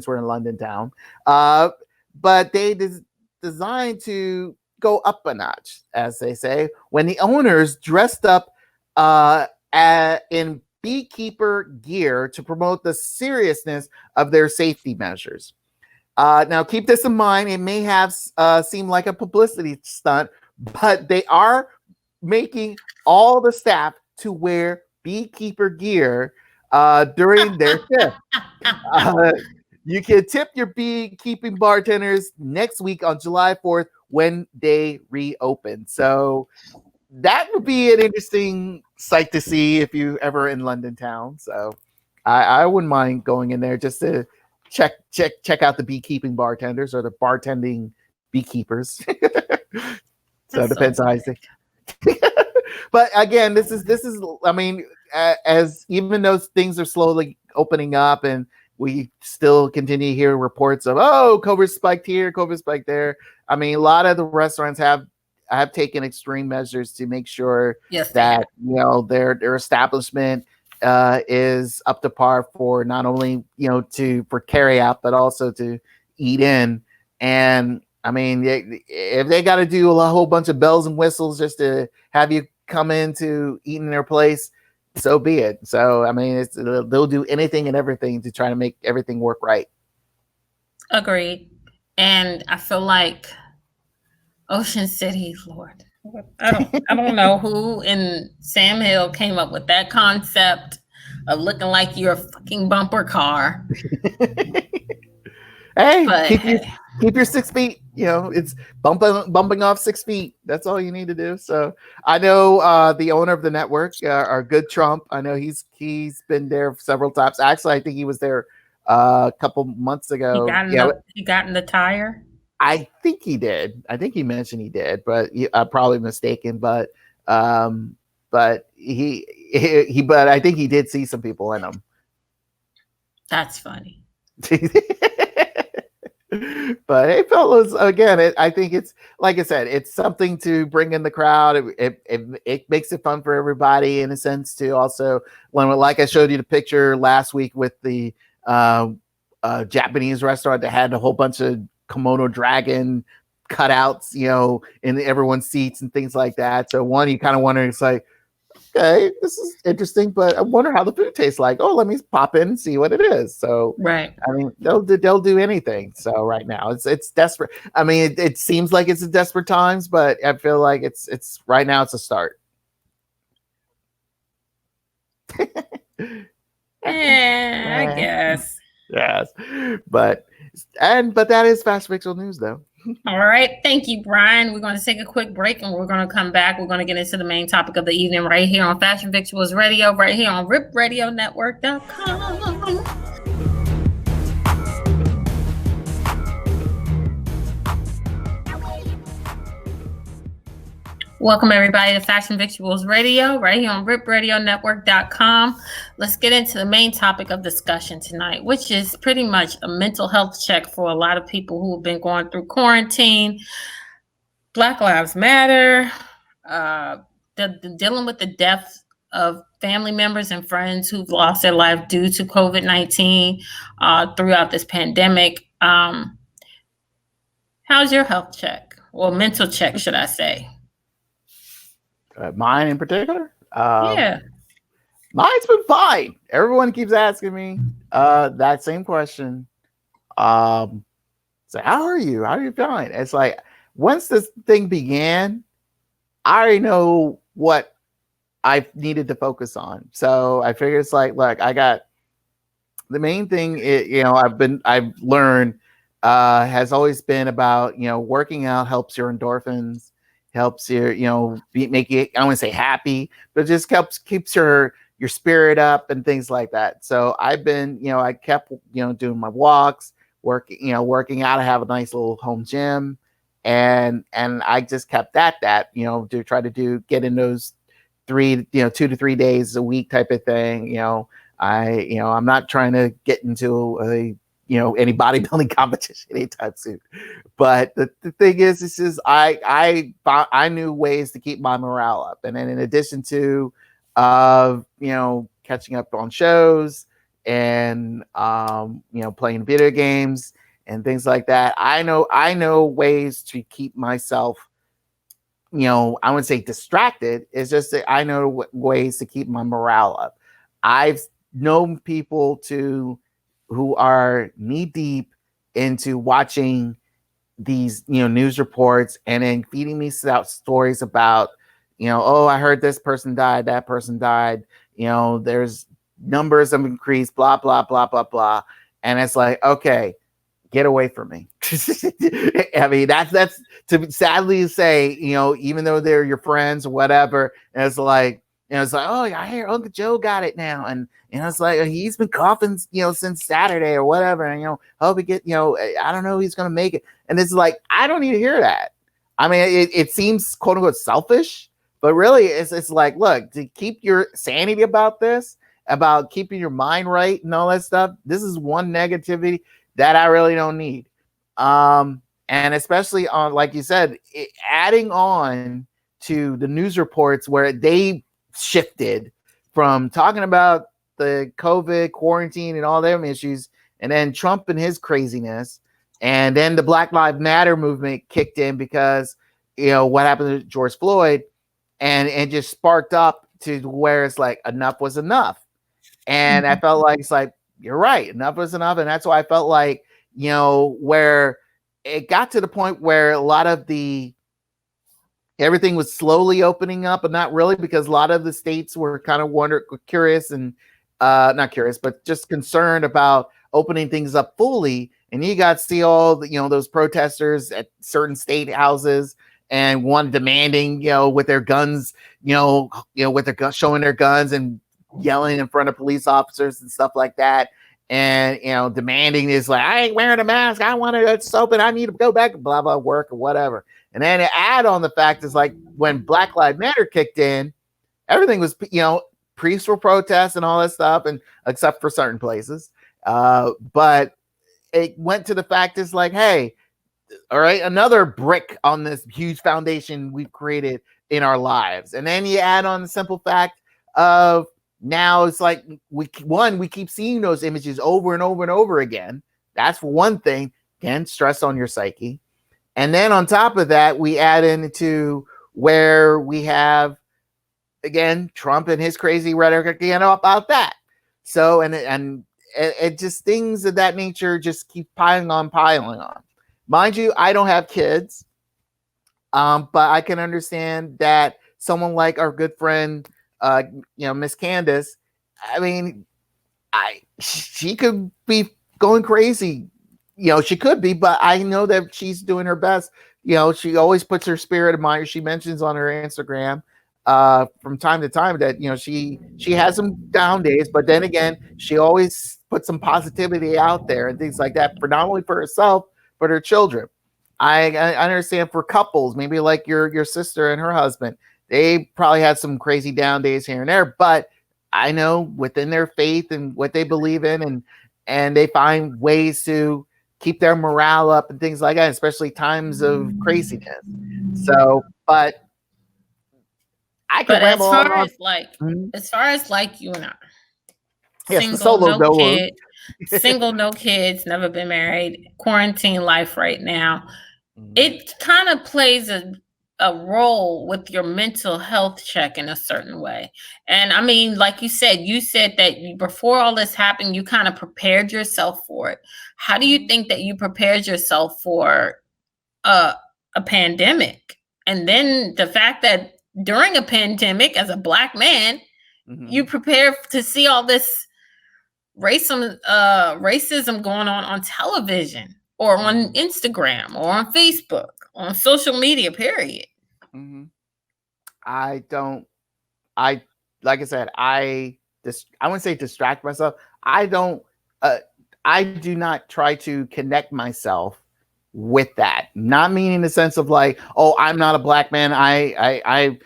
we're in London town. But they designed to go up a notch, as they say, when the owners dressed up in beekeeper gear to promote the seriousness of their safety measures. Now, keep this in mind. It may have seemed like a publicity stunt, but they are making all the staff to wear beekeeper gear during their shift. You can tip your beekeeping bartenders next week on July 4th when they reopen. So that would be an interesting sight to see if you ever in London town. So I wouldn't mind going in there just to check out the beekeeping bartenders or the bartending beekeepers. So it depends on how you think. But again, this is I mean, as even though things are slowly opening up and we still continue to hear reports of COVID spiked here, COVID spiked there. I mean, a lot of the restaurants have taken extreme measures to make sure that their establishment is up to par for not only for carry out but also to eat in. And I mean, if they got to do a whole bunch of bells and whistles just to have you come in to eat in their place, so be it. So I mean, they'll do anything and everything to try to make everything work right. Agreed. And I feel like Ocean City, Lord, I don't know who in Sam Hill came up with that concept of looking like you're a fucking bumper car. Hey, but keep your 6 feet. It's bumping off 6 feet. That's all you need to do. So I know the owner of the network, our good Trump. I know he's been there several times. Actually, I think he was there a couple months ago. He got in the tire. I think he did. I think he mentioned he did, but I'm probably mistaken. But he but I think he did see some people in him. That's funny. But hey, fellas, again, I think it's like I said, it's something to bring in the crowd. It makes it fun for everybody in a sense too. Also, like I showed you the picture last week with the Japanese restaurant that had a whole bunch of Komodo dragon cutouts, in everyone's seats and things like that. So you kind of wonder, it's like, okay, this is interesting, but I wonder how the food tastes like. Oh, let me pop in and see what it is. So, right. I mean, they'll do anything. So right now it's desperate. I mean, it seems like it's a desperate times, but I feel like it's right now. It's a start. I guess. Yes, but that is Fast Victual News, though. All right. Thank you, Brian. We're going to take a quick break and we're going to come back. We're going to get into the main topic of the evening right here on Fashion Victuals Radio, right here on RipRadioNetwork.com. Welcome, everybody, to Fashion Victuals Radio, right here on RipRadioNetwork.com. Let's get into the main topic of discussion tonight, which is pretty much a mental health check for a lot of people who have been going through quarantine. Black Lives Matter, dealing with the death of family members and friends who've lost their life due to COVID-19 throughout this pandemic. How's your health check? Or mental check, should I say? Mine in particular? Yeah. Mine's been fine. Everyone keeps asking me that same question. So how are you? How are you feeling? It's like once this thing began, I already know what I needed to focus on. So I figured it's like, look, I got the main thing. I've learned has always been about working out helps your endorphins, helps your make you, I wouldn't say happy, but just keeps your spirit up and things like that. So I've been I kept doing my walks, working out. I have a nice little home gym, and I just kept at that to try to get in those 2 to 3 days a week type of thing. I'm not trying to get into any bodybuilding competition anytime soon. But the thing is I knew ways to keep my morale up. And then in addition to catching up on shows and playing video games and things like that, I know ways to keep myself I wouldn't say distracted. It's just that I know ways to keep my morale up. I've known people who are knee deep into watching these news reports and then feeding me stories about oh, I heard this person died, that person died, there's numbers have increased, blah blah blah blah blah, and it's like, okay, get away from me. I mean, that's to sadly say, even though they're your friends or whatever, and it's like, oh, I hear Uncle Joe got it now, and it's like he's been coughing, since Saturday or whatever, and hope he get, I don't know, he's gonna make it, and it's like I don't need to hear that. I mean, it seems quote unquote selfish, but really, it's like, look, to keep your sanity about this, about keeping your mind right and all that stuff. This is one negativity that I really don't need. And especially on, like you said, adding on to the news reports where they shifted from talking about the COVID quarantine and all them issues, and then Trump and his craziness, and then the Black Lives Matter movement kicked in because what happened to George Floyd, and just sparked up to where it's like enough was enough. And I felt like it's like, you're right, enough was enough. And that's why I felt like, where it got to the point where a lot of everything was slowly opening up, but not really, because a lot of the states were kind of curious and not curious, but just concerned about opening things up fully. And you got to see all the, those protesters at certain state houses, and one demanding, with their guns, with their guns, showing their guns and yelling in front of police officers and stuff like that. And demanding is like, I ain't wearing a mask, I want it open, I need to go back, blah blah, work or whatever. And then to add on the fact is like when Black Lives Matter kicked in, everything was peaceful protests and all that stuff, and except for certain places. But it went to the fact is like, hey, all right, another brick on this huge foundation we've created in our lives. And then you add on the simple fact of now it's like we keep seeing those images over and over and over again. That's one thing. Again, stress on your psyche. And then on top of that, we add into where we have, again, Trump and his crazy rhetoric again about that. So, and it just things of that nature just keep piling on. Mind you, I don't have kids, but I can understand that someone like our good friend, Miss Candace, I mean, she could be going crazy. She could be, but I know that she's doing her best. She always puts her spirit in mind. She mentions on her Instagram from time to time that she has some down days, but then again, she always puts some positivity out there and things like that, for not only for herself but her children. I understand for couples, maybe like your sister and her husband, they probably had some crazy down days here and there, but I know within their faith and what they believe in, and they find ways to keep their morale up and things like that, especially times of craziness. So, but I can ramble on. As far as like you and I, yes, single, no kids, never been married, quarantine life right now. It kind of plays a a role with your mental health check in a certain way. And I mean, like you said that before all this happened, you kind of prepared yourself for it. How do you think that you prepared yourself for a pandemic? And then the fact that during a pandemic, as a Black man, you prepare to see all this racism going on television or on Instagram or on Facebook, on social media, period. Like I said, I wouldn't say distract myself. I do not try to connect myself with that. Not meaning in the sense of like, oh, I'm not a Black man. I'm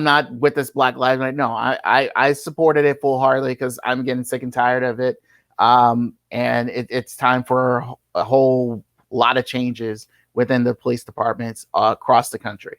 not with this Black Lives Matter. No, I supported it full-heartedly because I'm getting sick and tired of it. And it's time for a whole lot of changes within the police departments across the country.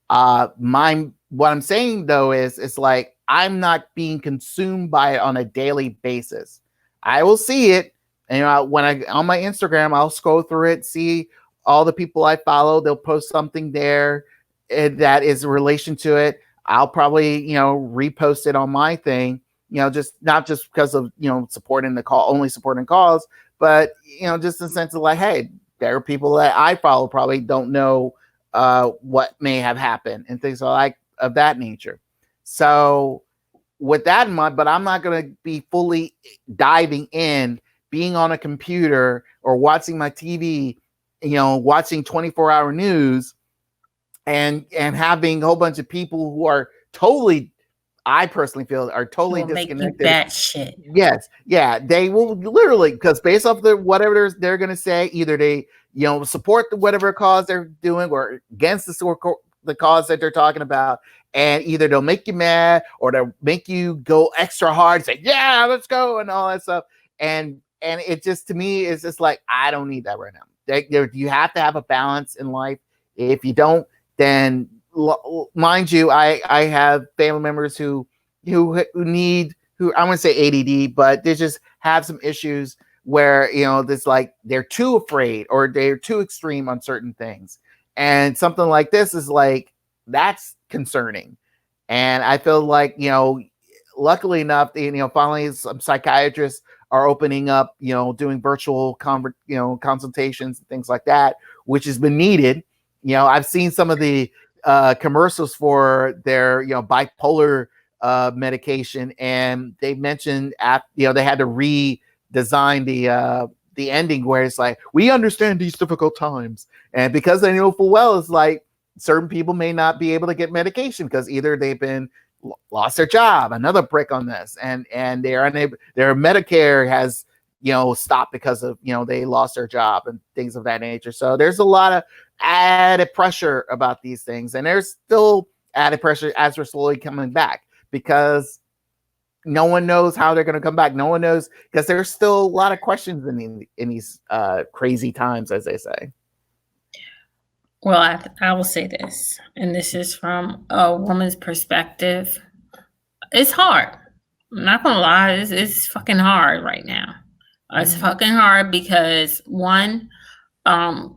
What I'm saying though is it's like I'm not being consumed by it on a daily basis. I will see it, and when I on my Instagram, I'll scroll through it, see all the people I follow. They'll post something there that is in relation to it. I'll probably repost it on my thing. Just not just because of supporting the call, only supporting cause, but just in the sense of like, hey, there are people that I follow probably don't know what may have happened and things like of that nature. So with that in mind, but I'm not going to be fully diving in, being on a computer or watching my TV, watching 24-hour news and having a whole bunch of people who are totally, I personally feel, are totally disconnected. Make you that shit. Yes. Yeah. They will literally, because based off whatever they're going to say, either they, support whatever cause they're doing or against the cause that they're talking about. And either they'll make you mad or they'll make you go extra hard, say, yeah, let's go, and all that stuff. And it just, to me, is just like, I don't need that right now. You have to have a balance in life. If you don't, then mind you, I have family members who need, who I wouldn't say ADD, but they just have some issues where, it's like they're too afraid or they're too extreme on certain things. And something like this is like, that's concerning. And I feel like, luckily enough, finally some psychiatrists are opening up, doing virtual consultations and things like that, which has been needed. I've seen some of the commercials for their, bipolar medication, and they mentioned they had to redesign the ending where it's like, we understand these difficult times, and because they know full well it's like certain people may not be able to get medication because either they've been lost their job, another brick on this, and they're unable, their Medicare has stopped because of they lost their job and things of that nature. So there's a lot of added pressure about these things, and there's still added pressure as we're slowly coming back because no one knows how they're going to come back. No one knows, because there's still a lot of questions in these crazy times, as they say. Well, I will say this, and this is from a woman's perspective. It's hard. I'm not gonna lie, it's fucking hard right now. It's fucking hard because one, not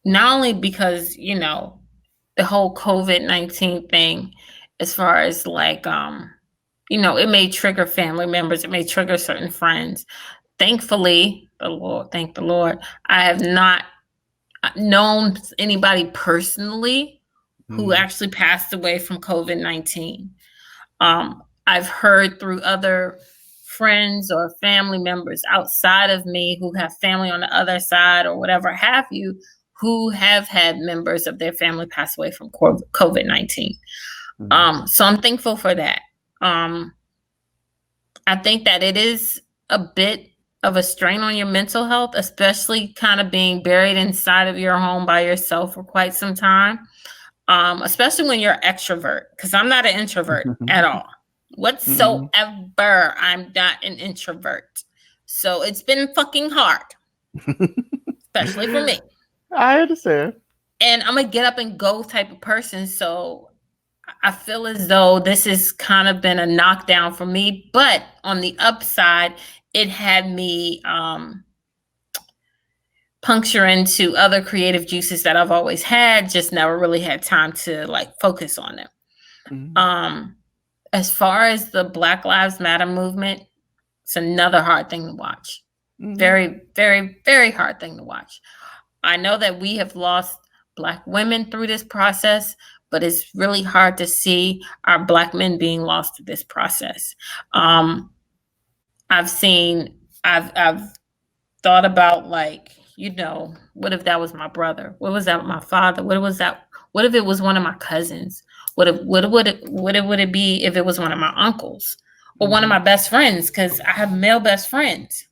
only because the whole COVID-19 thing, as far as like it may trigger family members, it may trigger certain friends. Thankfully, thank the Lord, I have not known anybody personally who actually passed away from COVID-19. I've heard through other friends or family members outside of me who have family on the other side or whatever have you, who have had members of their family pass away from COVID-19. So I'm thankful for that. I think that it is a bit of a strain on your mental health, especially kind of being buried inside of your home by yourself for quite some time, especially when you're an extrovert, because I'm not an introvert at all. Whatsoever. I'm not an introvert. So it's been fucking hard, especially for me. I understand. And I'm a get up and go type of person. So I feel as though this has kind of been a knockdown for me. But on the upside, it had me puncture into other creative juices that I've always had, just never really had time to like focus on them. Mhm. As far as the Black Lives Matter movement, it's another hard thing to watch. Mhm. Very, very, very hard thing to watch. I know that we have lost Black women through this process, but it's really hard to see our Black men being lost through this process. I've thought about, like, what if that was my brother? What was that my father? What if it was one of my cousins? What would it be if it was one of my uncles or one of my best friends? Because I have male best friends.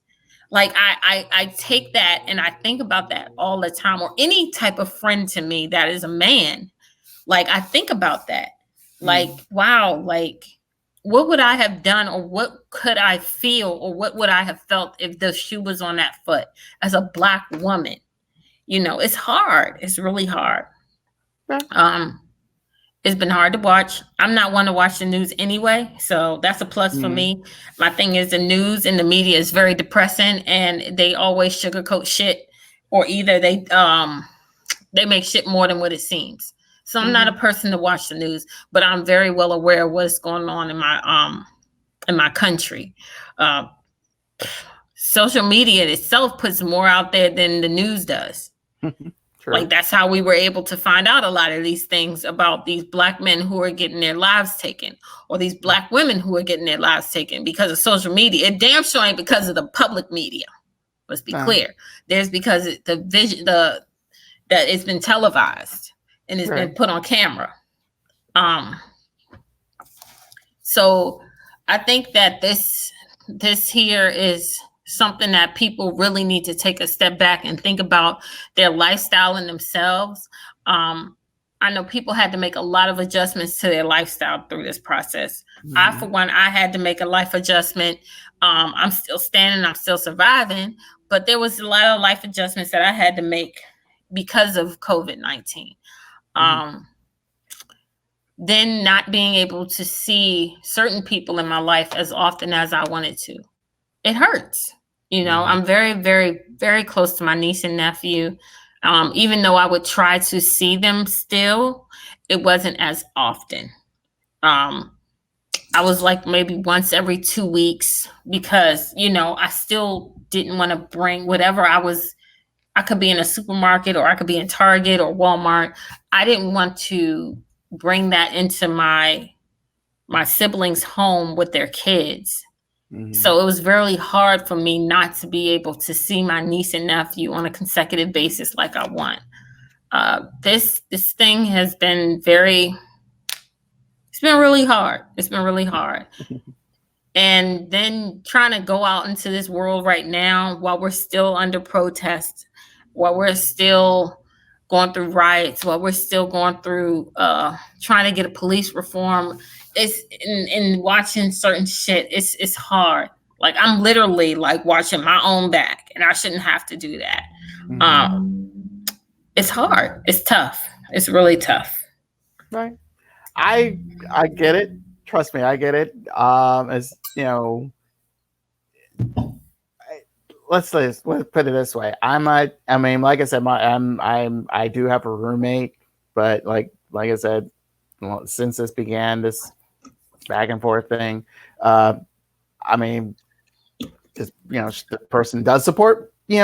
Like I take that and I think about that all the time, or any type of friend to me that is a man. Like I think about that. Like, wow, like what would I have done, or what could I feel, or what would I have felt if the shoe was on that foot as a Black woman? It's hard. It's really hard. Yeah. It's been hard to watch. I'm not one to watch the news anyway, so that's a plus for me. My thing is the news and the media is very depressing, and they always sugarcoat shit, or either they make shit more than what it seems. So I'm not a person to watch the news, but I'm very well aware of what's going on in my country. Social media itself puts more out there than the news does. True. Like that's how we were able to find out a lot of these things about these Black men who are getting their lives taken, or these Black women who are getting their lives taken because of social media. It damn sure ain't because of the public media. Let's be clear. There's because that it's been televised and it's been put on camera. So I think that this here is something that people really need to take a step back and think about their lifestyle and themselves. I know people had to make a lot of adjustments to their lifestyle through this process. I, for one, I had to make a life adjustment. I'm still standing, I'm still surviving, but there was a lot of life adjustments that I had to make because of COVID-19. Then not being able to see certain people in my life as often as I wanted to. It hurts. I'm very, very, very close to my niece and nephew. Even though I would try to see them still, it wasn't as often. I was like maybe once every 2 weeks because, I still didn't want to bring whatever I could be in a supermarket, or I could be in Target or Walmart. I didn't want to bring that into my siblings' home with their kids. So it was very hard for me not to be able to see my niece and nephew on a consecutive basis like I want. This thing has been it's been really hard. It's been really hard. And then trying to go out into this world right now while we're still under protest, while we're still going through riots, while we're still going through trying to get a police reform, it's in watching certain shit, it's hard. Like I'm literally like watching my own back, and I shouldn't have to do that. It's hard. It's tough. It's really tough. Right. I get it. Trust me, I get it. As you know, let's put it this way. I mean, like I said, I do have a roommate, but like I said, since this began, this back and forth thing, I mean, just the person does support me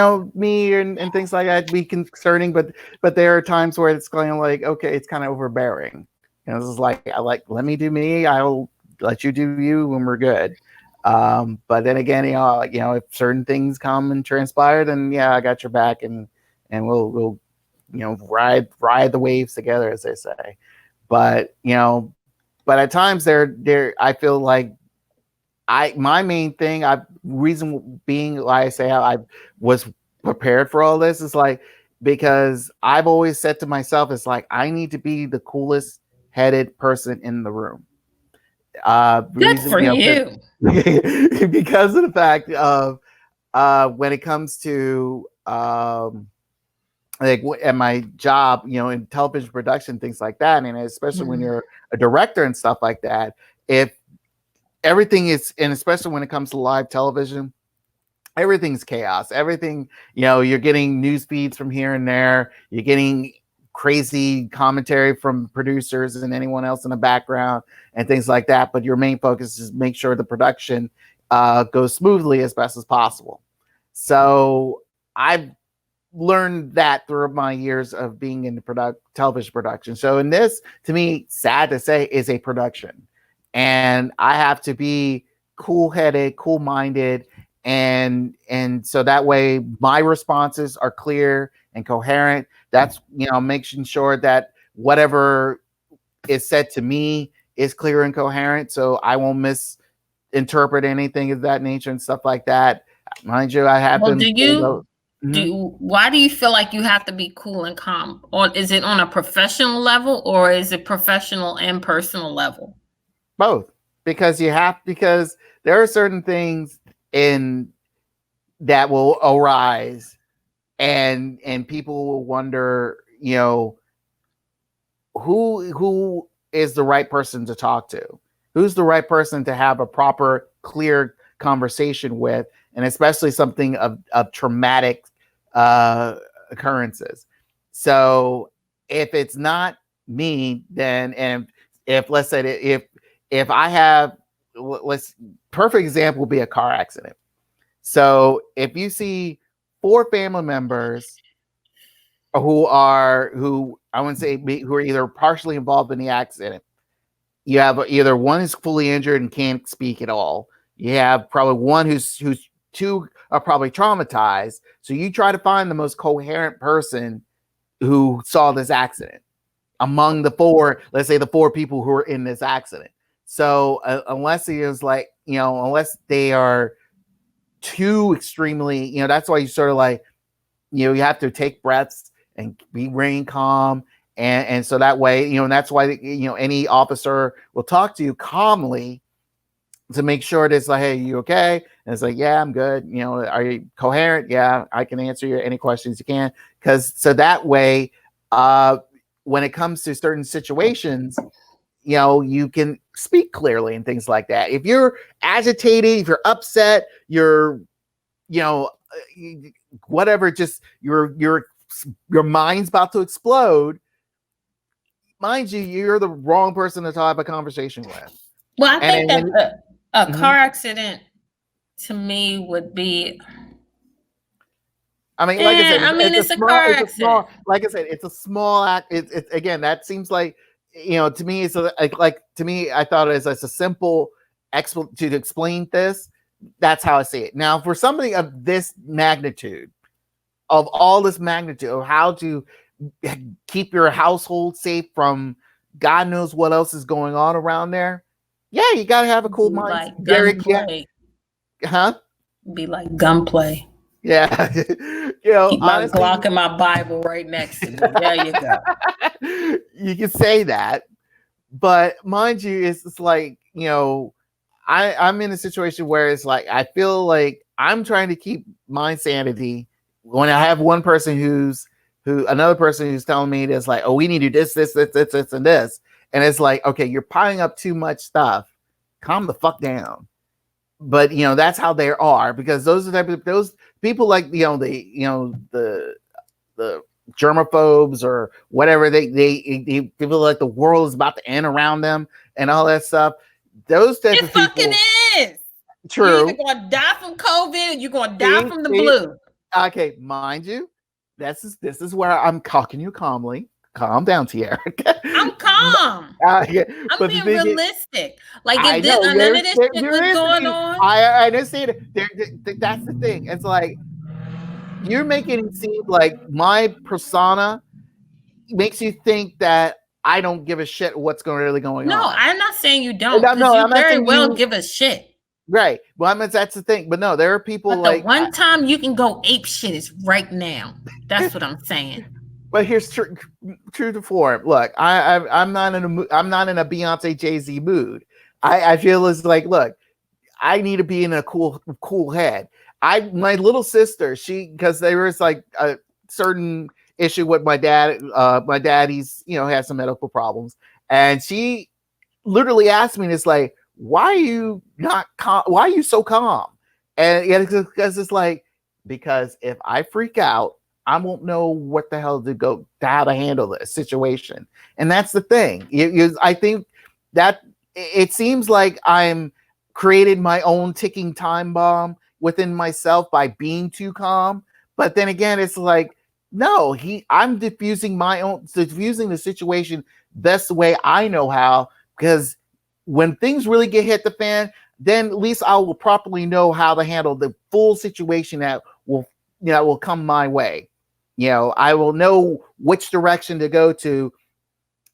and things like that, be concerning, but there are times where it's going like, okay, it's kind of overbearing. This is like, let me do me, I'll let you do you when we're good. But then again, if certain things come and transpire, then yeah, I got your back, and we'll ride the waves together, as they say. But at times there I feel like my main thing, reason being, like I say, I was prepared for all this is like, because I've always said to myself, it's like, I need to be the coolest headed person in the room. Good for you. Because of the fact of when it comes to like at my job, in television production, things like that, and especially when you're a director and stuff like that, if everything is, and especially when it comes to live television, everything's chaos. Everything, you're getting news feeds from here and there. You're getting crazy commentary from producers and anyone else in the background and things like that. But your main focus is make sure the production goes smoothly as best as possible. So I've learned that through my years of being in television production. So in this, to me, sad to say, is a production. And I have to be cool-headed, cool-minded, and so that way my responses are clear and coherent. That's making sure that whatever is said to me is clear and coherent, so I won't misinterpret anything of that nature and stuff like that. Mind you, I have Well, been. Why do you feel like you have to be cool and calm? Or is it on a professional level, or is it professional and personal level? Both, because there are certain things in that will arise, and people will wonder, who is the right person to talk to, who's the right person to have a proper, clear conversation with, and especially something of traumatic occurrences. So if it's not me, then, and if let's say if I have, perfect example would be a car accident. So if you see 4 family members who I wouldn't say who are either partially involved in the accident, you have either one is fully injured and can't speak at all. You have probably one who's 2 are probably traumatized. So you try to find the most coherent person who saw this accident among the 4, let's say the 4 people who are in this accident. So unless it is unless they are too extremely, that's why you sort of you have to take breaths and remain calm. And so that way, and that's why, any officer will talk to you calmly to make sure it's hey, you okay? And it's yeah, I'm good. Are you coherent? Yeah, I can answer you any questions you can. So that way, when it comes to certain situations, you can speak clearly and things like that. If you're agitated, if you're upset, you're, whatever, just your mind's about to explode. Mind you, you're the wrong person to have a conversation with. Well, I think that a car accident to me would be. I mean, like I said, it's a car accident. Like I said, it's a small act. It's again, that seems like, to me, it's to me, I thought it's a simple to explain this. That's how I see it. Now, for somebody of this magnitude, of all this magnitude, of how to keep your household safe from God knows what else is going on around there. Yeah, you gotta have a cool mind. Like gunplay. Huh? Be like gunplay. Yeah. Keep my Glock and my Bible right next to me. There you go. You can say that, but mind you, it's I'm in a situation where it's I feel like I'm trying to keep my sanity when I have one person another person who's telling me this, oh, we need to do this, and this. And it's okay, you're piling up too much stuff. Calm the fuck down. But that's how they are, because those people the germaphobes or whatever, they feel like the world is about to end around them and all that stuff. Those type of people. It fucking is. True. You're either going to die from COVID, or you're going to die from the flu. Okay, mind you, this is where I'm talking you calmly. Calm down, Tierra. I'm calm. I'm being realistic. If none of this shit was going on. I understand it. That's the thing. It's you're making it seem like my persona makes you think that I don't give a shit what's really going on. No, I'm not saying you don't. You very well give a shit. Right. Well, that's the thing. But no, there are people the one time you can go ape shit is right now. That's what I'm saying. But here's true to form. Look, I'm not in a Beyonce Jay-Z mood. I feel look, I need to be in a cool head. My little sister, because there was a certain issue with my dad. My dad, he's has some medical problems, and she literally asked me this, why are you not calm? Why are you so calm? And yeah, because it's like, because if I freak out, I won't know what the hell to how to handle the situation. And that's the thing. I think that it seems like I'm created my own ticking time bomb within myself by being too calm. But then again, it's like, no, I'm diffusing the situation best way I know how, because when things really get hit the fan, then at least I will properly know how to handle the full situation that will come my way. I will know which direction to go to,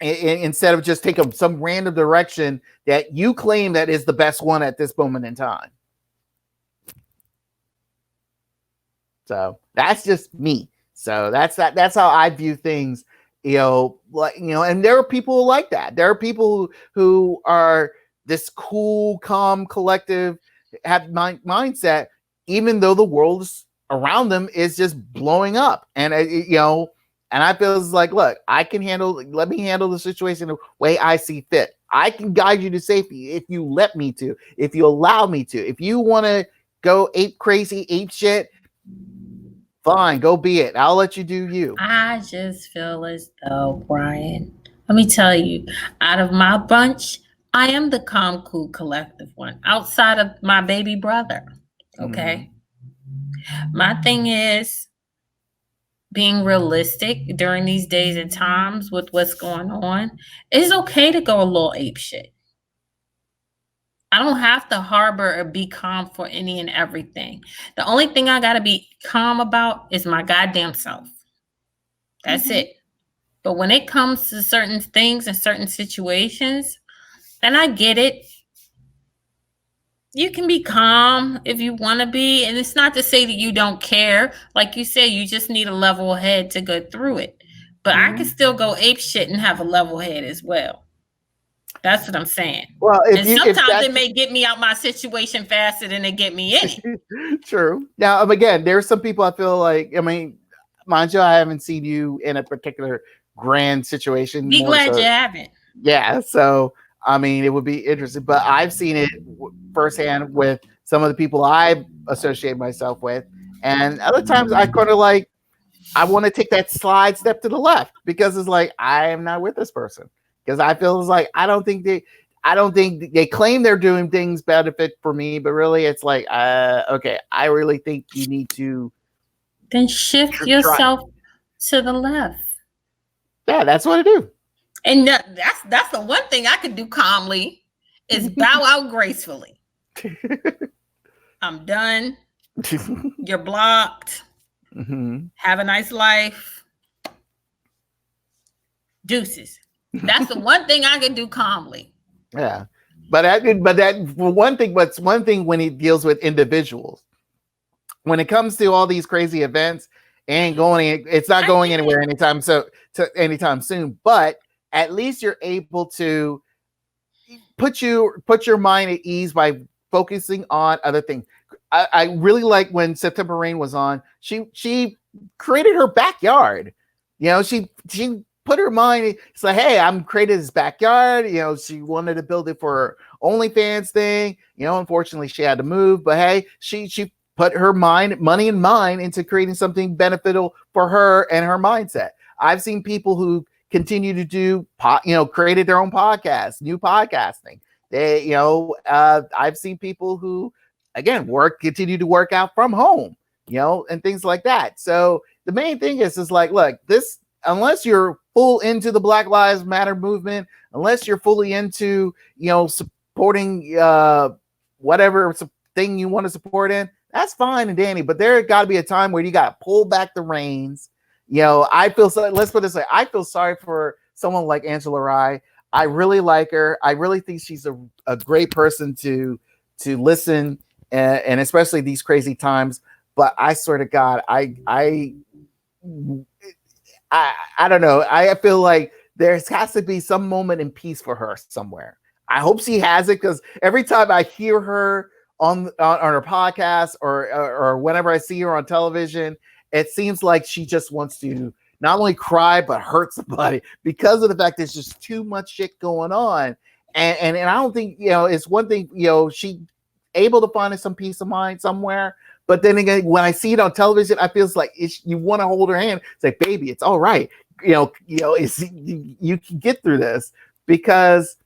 instead of just taking some random direction that you claim that is the best one at this moment in time. So that's just me. So that's how I view things. And there are people like that. There are people who are this cool, calm, collective, have mindset, even though the world around them is just blowing up. And and I feel like, look, let me handle the situation the way I see fit. I can guide you to safety if you let me to, if you allow me to. If you want to go ape shit, fine, go be it. I'll let you do you. I just feel as though, Brian, let me tell you, out of my bunch, I am the calm, cool, collective one, outside of my baby brother. Okay. My thing is being realistic during these days and times with what's going on. It's okay to go a little ape shit. I don't have to harbor or be calm for any and everything. The only thing I got to be calm about is my goddamn self. That's it. But when it comes to certain things and certain situations, and I get it, you can be calm if you want to be. And it's not to say that you don't care. Like you said, you just need a level head to go through it. But I can still go ape shit and have a level head as well. That's what I'm saying. Well, sometimes it may get me out my situation faster than it get me in it. True. Now, again, there's some people I feel like, mind you, I haven't seen you in a particular grand situation. Be glad you haven't. Yeah. So, it would be interesting, but I've seen it firsthand with some of the people I associate myself with. And other times I kind of like, I want to take that slide step to the left, because it's like, I am not with this person. Because I feel it's like, I don't think they claim they're doing things benefit for me, but really it's like, okay, I really think you need to then shift yourself to the left. Yeah, that's what I do. And that's the one thing I could do calmly is bow out gracefully. I'm done. You're blocked. Have a nice life. Deuces. That's the one thing I can do calmly. Yeah, but one thing when he deals with individuals. When it comes to all these crazy events, it's not going anywhere anytime soon. But at least you're able to put your mind at ease by focusing on other things. I really like when September Rain was on. She created her backyard. She put her mind. It's like, hey, I'm created this backyard. She wanted to build it for her OnlyFans thing. Unfortunately, she had to move. But hey, she put her money and mind into creating something beneficial for her and her mindset. I've seen people who continue to do, created their own podcast, new podcasting. I've seen people who, again, continue to work out from home, and things like that. So the main thing is like, look, unless you're full into the Black Lives Matter movement, unless you're fully into, supporting whatever thing you want to support in, that's fine and dandy. But there got to be a time where you got to pull back the reins. I feel so. Let's put it this way: I feel sorry for someone like Angela Rye. I really like her. I really think she's a great person to listen, and especially these crazy times. But I swear to God, I don't know. I feel like there has to be some moment in peace for her somewhere. I hope she has it, because every time I hear her on her podcast or whenever I see her on television, it seems like she just wants to not only cry but hurt somebody, because of the fact there's just too much shit going on. And I don't think, it's one thing, she able to find some peace of mind somewhere. But then again, when I see it on television, I feel like you want to hold her hand. It's like, baby, it's all right. You can get through this, because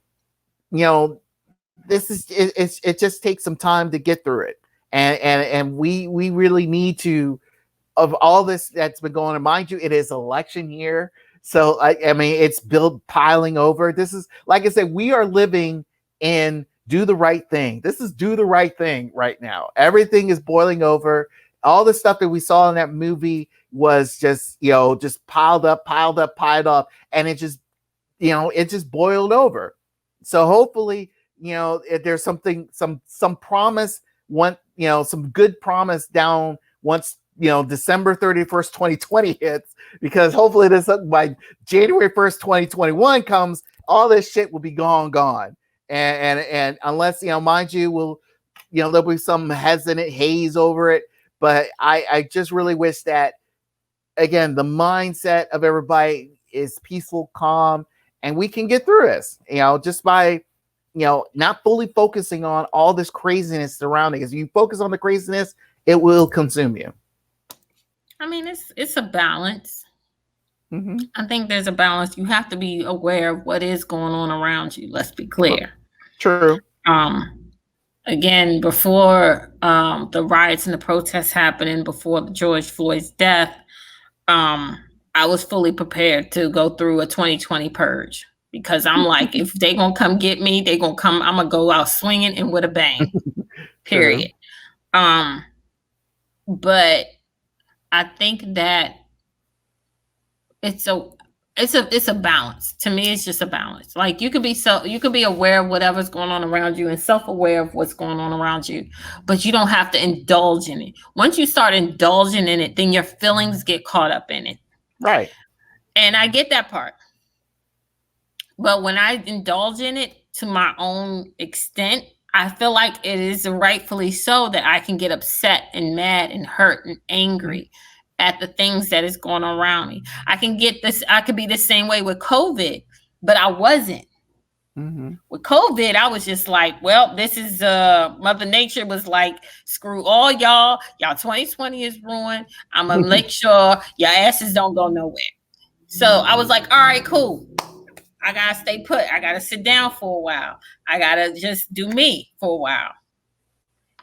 this is it just takes some time to get through it, and we really need to, of all this that's been going on. Mind you, it is election year, so I mean it's piling over. This is, like I said, we are living in do the right thing. This is do the right thing right now. Everything is boiling over. All the stuff that we saw in that movie was just piled up, and it just boiled over. So hopefully, if there's some promise, some good promise down once December 31st, 2020 hits, because hopefully this by January 1st, 2021 comes, all this shit will be gone. And unless, mind you, there'll be some hesitant haze over it. But I just really wish that, again, the mindset of everybody is peaceful, calm, and we can get through this, just by, not fully focusing on all this craziness surrounding us. You focus on the craziness, it will consume you. I mean, it's a balance. Mm-hmm. I think there's a balance. You have to be aware of what is going on around you. Let's be clear. True. Again, before the riots and the protests happening, before George Floyd's death, I was fully prepared to go through a 2020 purge, because I'm like, if they gonna come get me, they gonna come. I'm gonna go out swinging and with a bang. Period. But I think that it's a balance. To me, it's just a balance. Like you could be aware of whatever's going on around you and self-aware of what's going on around you, but you don't have to indulge in it. Once you start indulging in it, then your feelings get caught up in it. Right. And I get that part. But when I indulge in it to my own extent, I feel like it is rightfully so that I can get upset and mad and hurt and angry at the things that is going on around me. I could be the same way with COVID, but I wasn't. Mm-hmm. With COVID, I was just like, well, this is Mother Nature was like, screw all y'all 2020 is ruined. I'm gonna make sure your asses don't go nowhere. So I was like, all right, cool. I gotta stay put. I gotta sit down for a while. I gotta just do me for a while.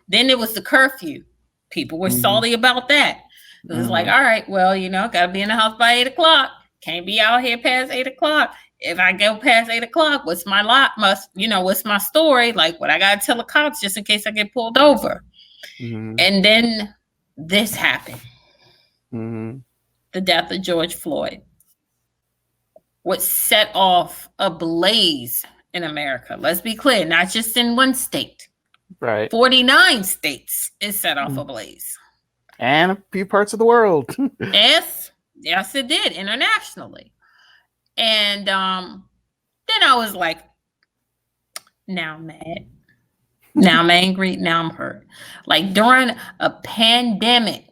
Then it was the curfew. People were salty about that. It was like, all right, well, gotta be in the house by 8:00. Can't be out here past 8:00. If I go past 8:00, what's what's my story? Like, what I gotta tell the cops just in case I get pulled over. Mm-hmm. And then this happened. Mm-hmm. The death of George Floyd. What set off a blaze in America. Let's be clear, not just in one state. Right. 49 states it set off a blaze. And a few parts of the world. Yes, it did, internationally. And then I was like, now I'm mad. Now I'm angry. Now I'm hurt. Like during a pandemic.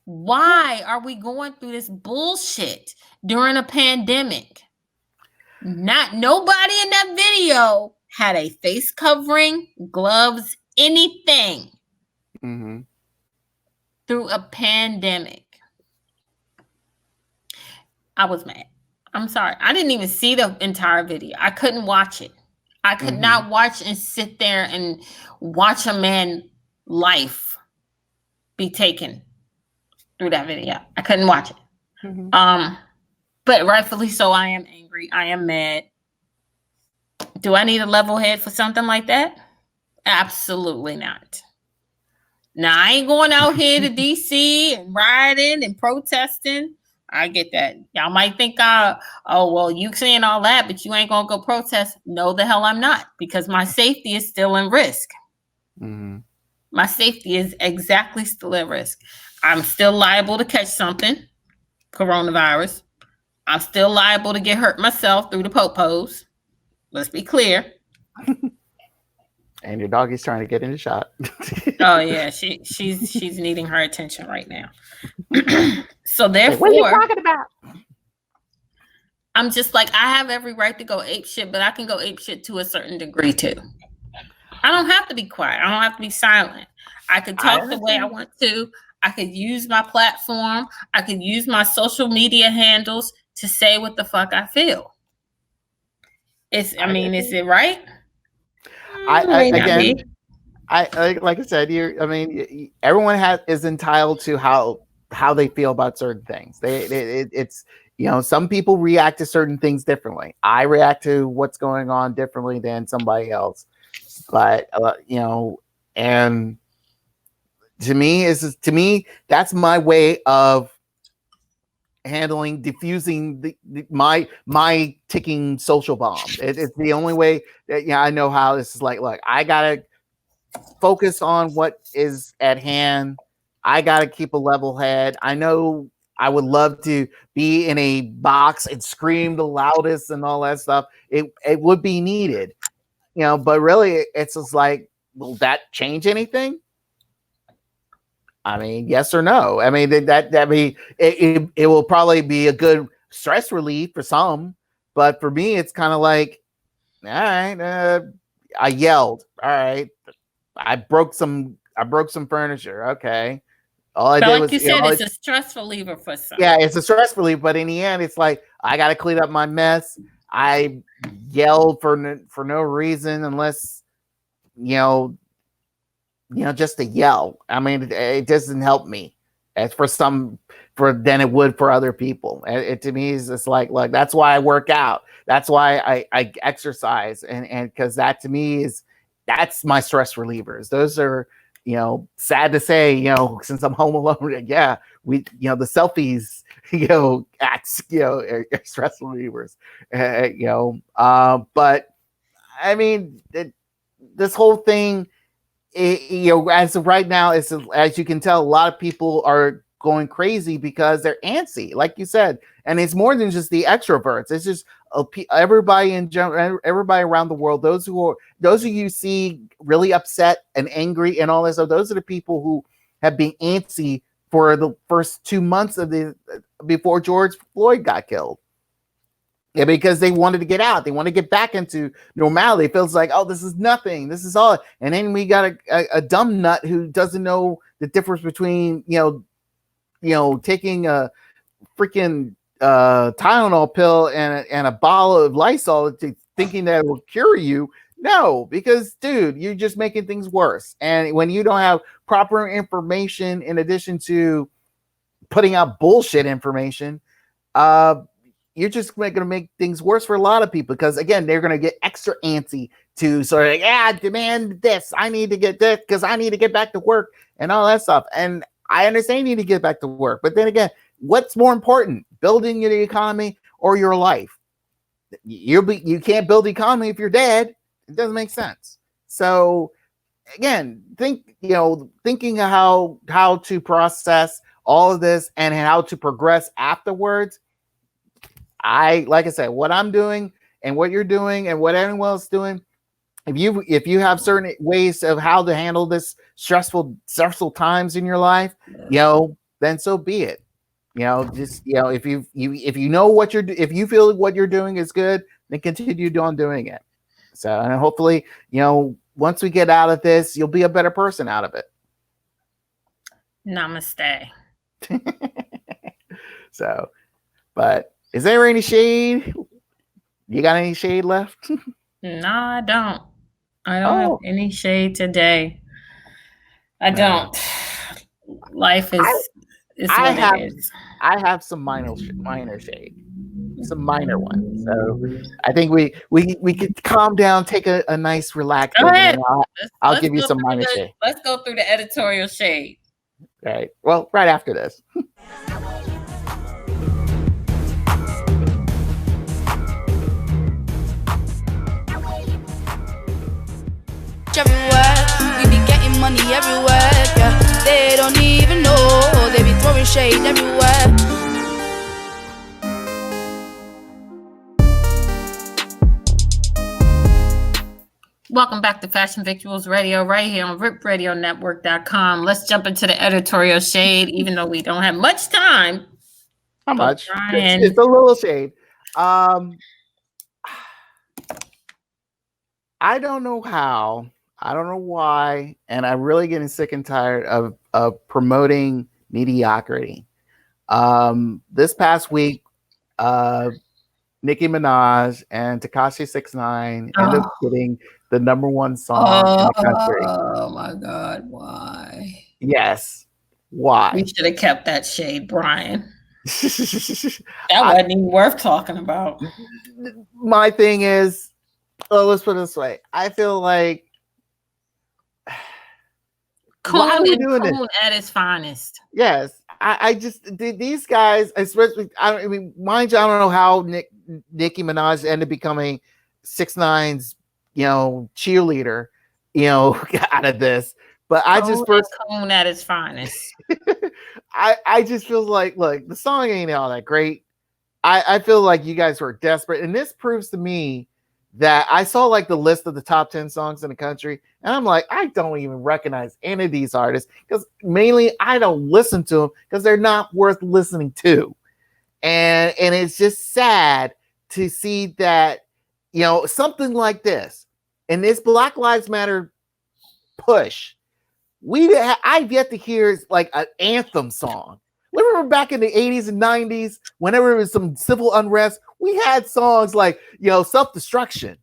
Why are we going through this bullshit during a pandemic? Nobody in that video had a face covering, gloves, anything through a pandemic. I was mad. I'm sorry. I didn't even see the entire video. I couldn't watch it. I could not watch and sit there and watch a man's life be taken through that video. I couldn't watch it. But rightfully so, I am angry. I am mad. Do I need a level head for something like that? Absolutely not. Now, I ain't going out here to DC and rioting and protesting. I get that. Y'all might think, you saying all that, but you ain't going to go protest. No, the hell I'm not, because my safety is still in risk. My safety is exactly still at risk. I'm still liable to catch something, coronavirus. I'm still liable to get hurt myself through the popos. Let's be clear. And your dog is trying to get in the shot. Oh yeah, she's needing her attention right now. So therefore, what are you talking about? I'm just like, I have every right to go ape shit, but I can go ape shit to a certain degree too. I don't have to be quiet. I don't have to be silent. I could talk the way I want to. I could use my platform. I could use my social media handles to say what the fuck I feel. Is it right? Like I said, everyone is entitled to how they feel about certain things. It's some people react to certain things differently. I react to what's going on differently than somebody else. But and to me, that's my way of diffusing my ticking social bomb. It's the only way that I know how this is like. Look, I gotta focus on what is at hand. I gotta keep a level head. I know I would love to be in a box and scream the loudest and all that stuff. It would be needed, but really it's just like, will that change anything? I mean, yes or no. I mean, it will probably be a good stress relief for some, but for me, it's kind of like, all right, I yelled. All right, I broke some furniture. Okay, all I did was, you said, it's a stress reliever for some. Yeah, it's a stress relief, but in the end, it's like I got to clean up my mess. I yelled for no reason, unless just to yell. I mean, it doesn't help me as than it would for other people. It to me is just like, look, that's why I work out. That's why I exercise, and because that to me that's my stress relievers. Those are, sad to say, since I'm home alone, yeah, we, the selfies, acts, are stress relievers, but I mean, this whole thing, as of right now, as you can tell, a lot of people are going crazy because they're antsy, like you said, and it's more than just the extroverts. It's just everybody in general, everybody around the world. Those who you see really upset and angry and all this. So those are the people who have been antsy for the first 2 months before George Floyd got killed. Yeah, because they wanted to get out. They want to get back into normality. It feels like, oh, this is nothing. This is all. And then we got a dumb nut who doesn't know the difference between, taking a freaking Tylenol pill and a bottle of Lysol, thinking that it will cure you. No, because, dude, you're just making things worse. And when you don't have proper information, in addition to putting out bullshit information, you're just going to make things worse for a lot of people, because again, they're going to get extra antsy to sort of, demand this. I need to get this because I need to get back to work and all that stuff. And I understand you need to get back to work, but then again, what's more important, building the economy or your life? You can't build the economy if you're dead. It doesn't make sense. So again, thinking of how to process all of this and how to progress afterwards. Like I said, what I'm doing and what you're doing and what anyone else is doing, if you have certain ways of how to handle this stressful times in your life, then so be it. If you know what if you feel what you're doing is good, then continue on doing it. So, and hopefully, once we get out of this, you'll be a better person out of it. Namaste. So, but is there any shade? You got any shade left? No, I don't. I don't have any shade today. I don't. Life is what it is. I have some minor shade, some minor ones. So I think we could calm down, take a nice relax. Go ahead. I'll give you some minor shade. Let's go through the editorial shade. Right. Well, right after this. Everywhere, we be getting money everywhere, yeah. They don't even know, they be throwing shade everywhere. Welcome back to Fashion Victuals Radio, right here on ripradionetwork.com. Let's jump into the editorial shade, even though we don't have much time. How much? It's a little shade. Um, I don't know how. I don't know why, and I'm really getting sick and tired of promoting mediocrity. This past week, Nicki Minaj and Tekashi 6ix9ine ended up getting the #1 song in the country. Oh my God, why? Yes. Why? We should have kept that shade, Brian. That wasn't even worth talking about. My thing is, let's put it this way. I feel like why are we doing this? At its finest. Yes, I just these guys, especially. I mean, mind you, I don't know how Nicki Minaj ended up becoming 6ix9ine's, cheerleader, out of this. But I just Cone at its finest. I just feel like, look, the song ain't all that great. I feel like you guys were desperate, and this proves to me that I saw like the list of the top 10 songs in the country, and I'm like, I don't even recognize any of these artists because mainly I don't listen to them because they're not worth listening to, and it's just sad to see that something like this and this Black Lives Matter push. I've yet to hear like an anthem song. Remember back in the 80s and 90s, whenever there was some civil unrest, we had songs like, Self-Destruction.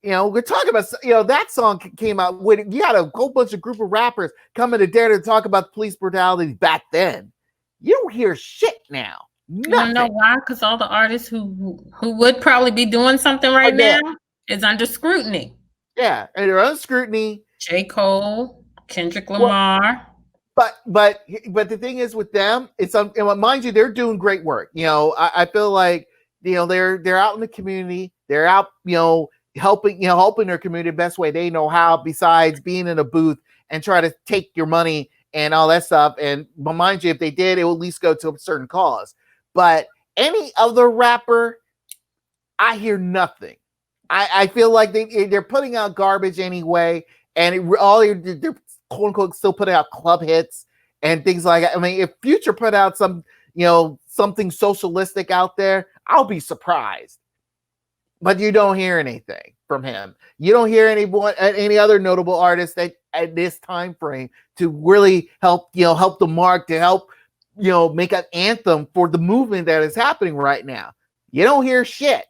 We're talking about, that song came out when you had a whole bunch of group of rappers coming to dare to talk about police brutality back then. You don't hear shit now. Nothing. You know why? Because all the artists who would probably be doing something right now is under scrutiny. Yeah, and they're under scrutiny. J. Cole, Kendrick Lamar. But the thing is with them, it's mind you, they're doing great work. I feel like they're out in the community, they're out helping their community the best way they know how, besides being in a booth and try to take your money and all that stuff. And mind you, if they did, it would at least go to a certain cause. But any other rapper, I hear nothing. I feel like they're putting out garbage anyway, and they're quote unquote still putting out club hits and things like that. I mean, if Future put out some, something socialistic out there, I'll be surprised. But you don't hear anything from him. You don't hear any other notable artists that at this time frame to really help the mark, to help, make an anthem for the movement that is happening right now. You don't hear shit.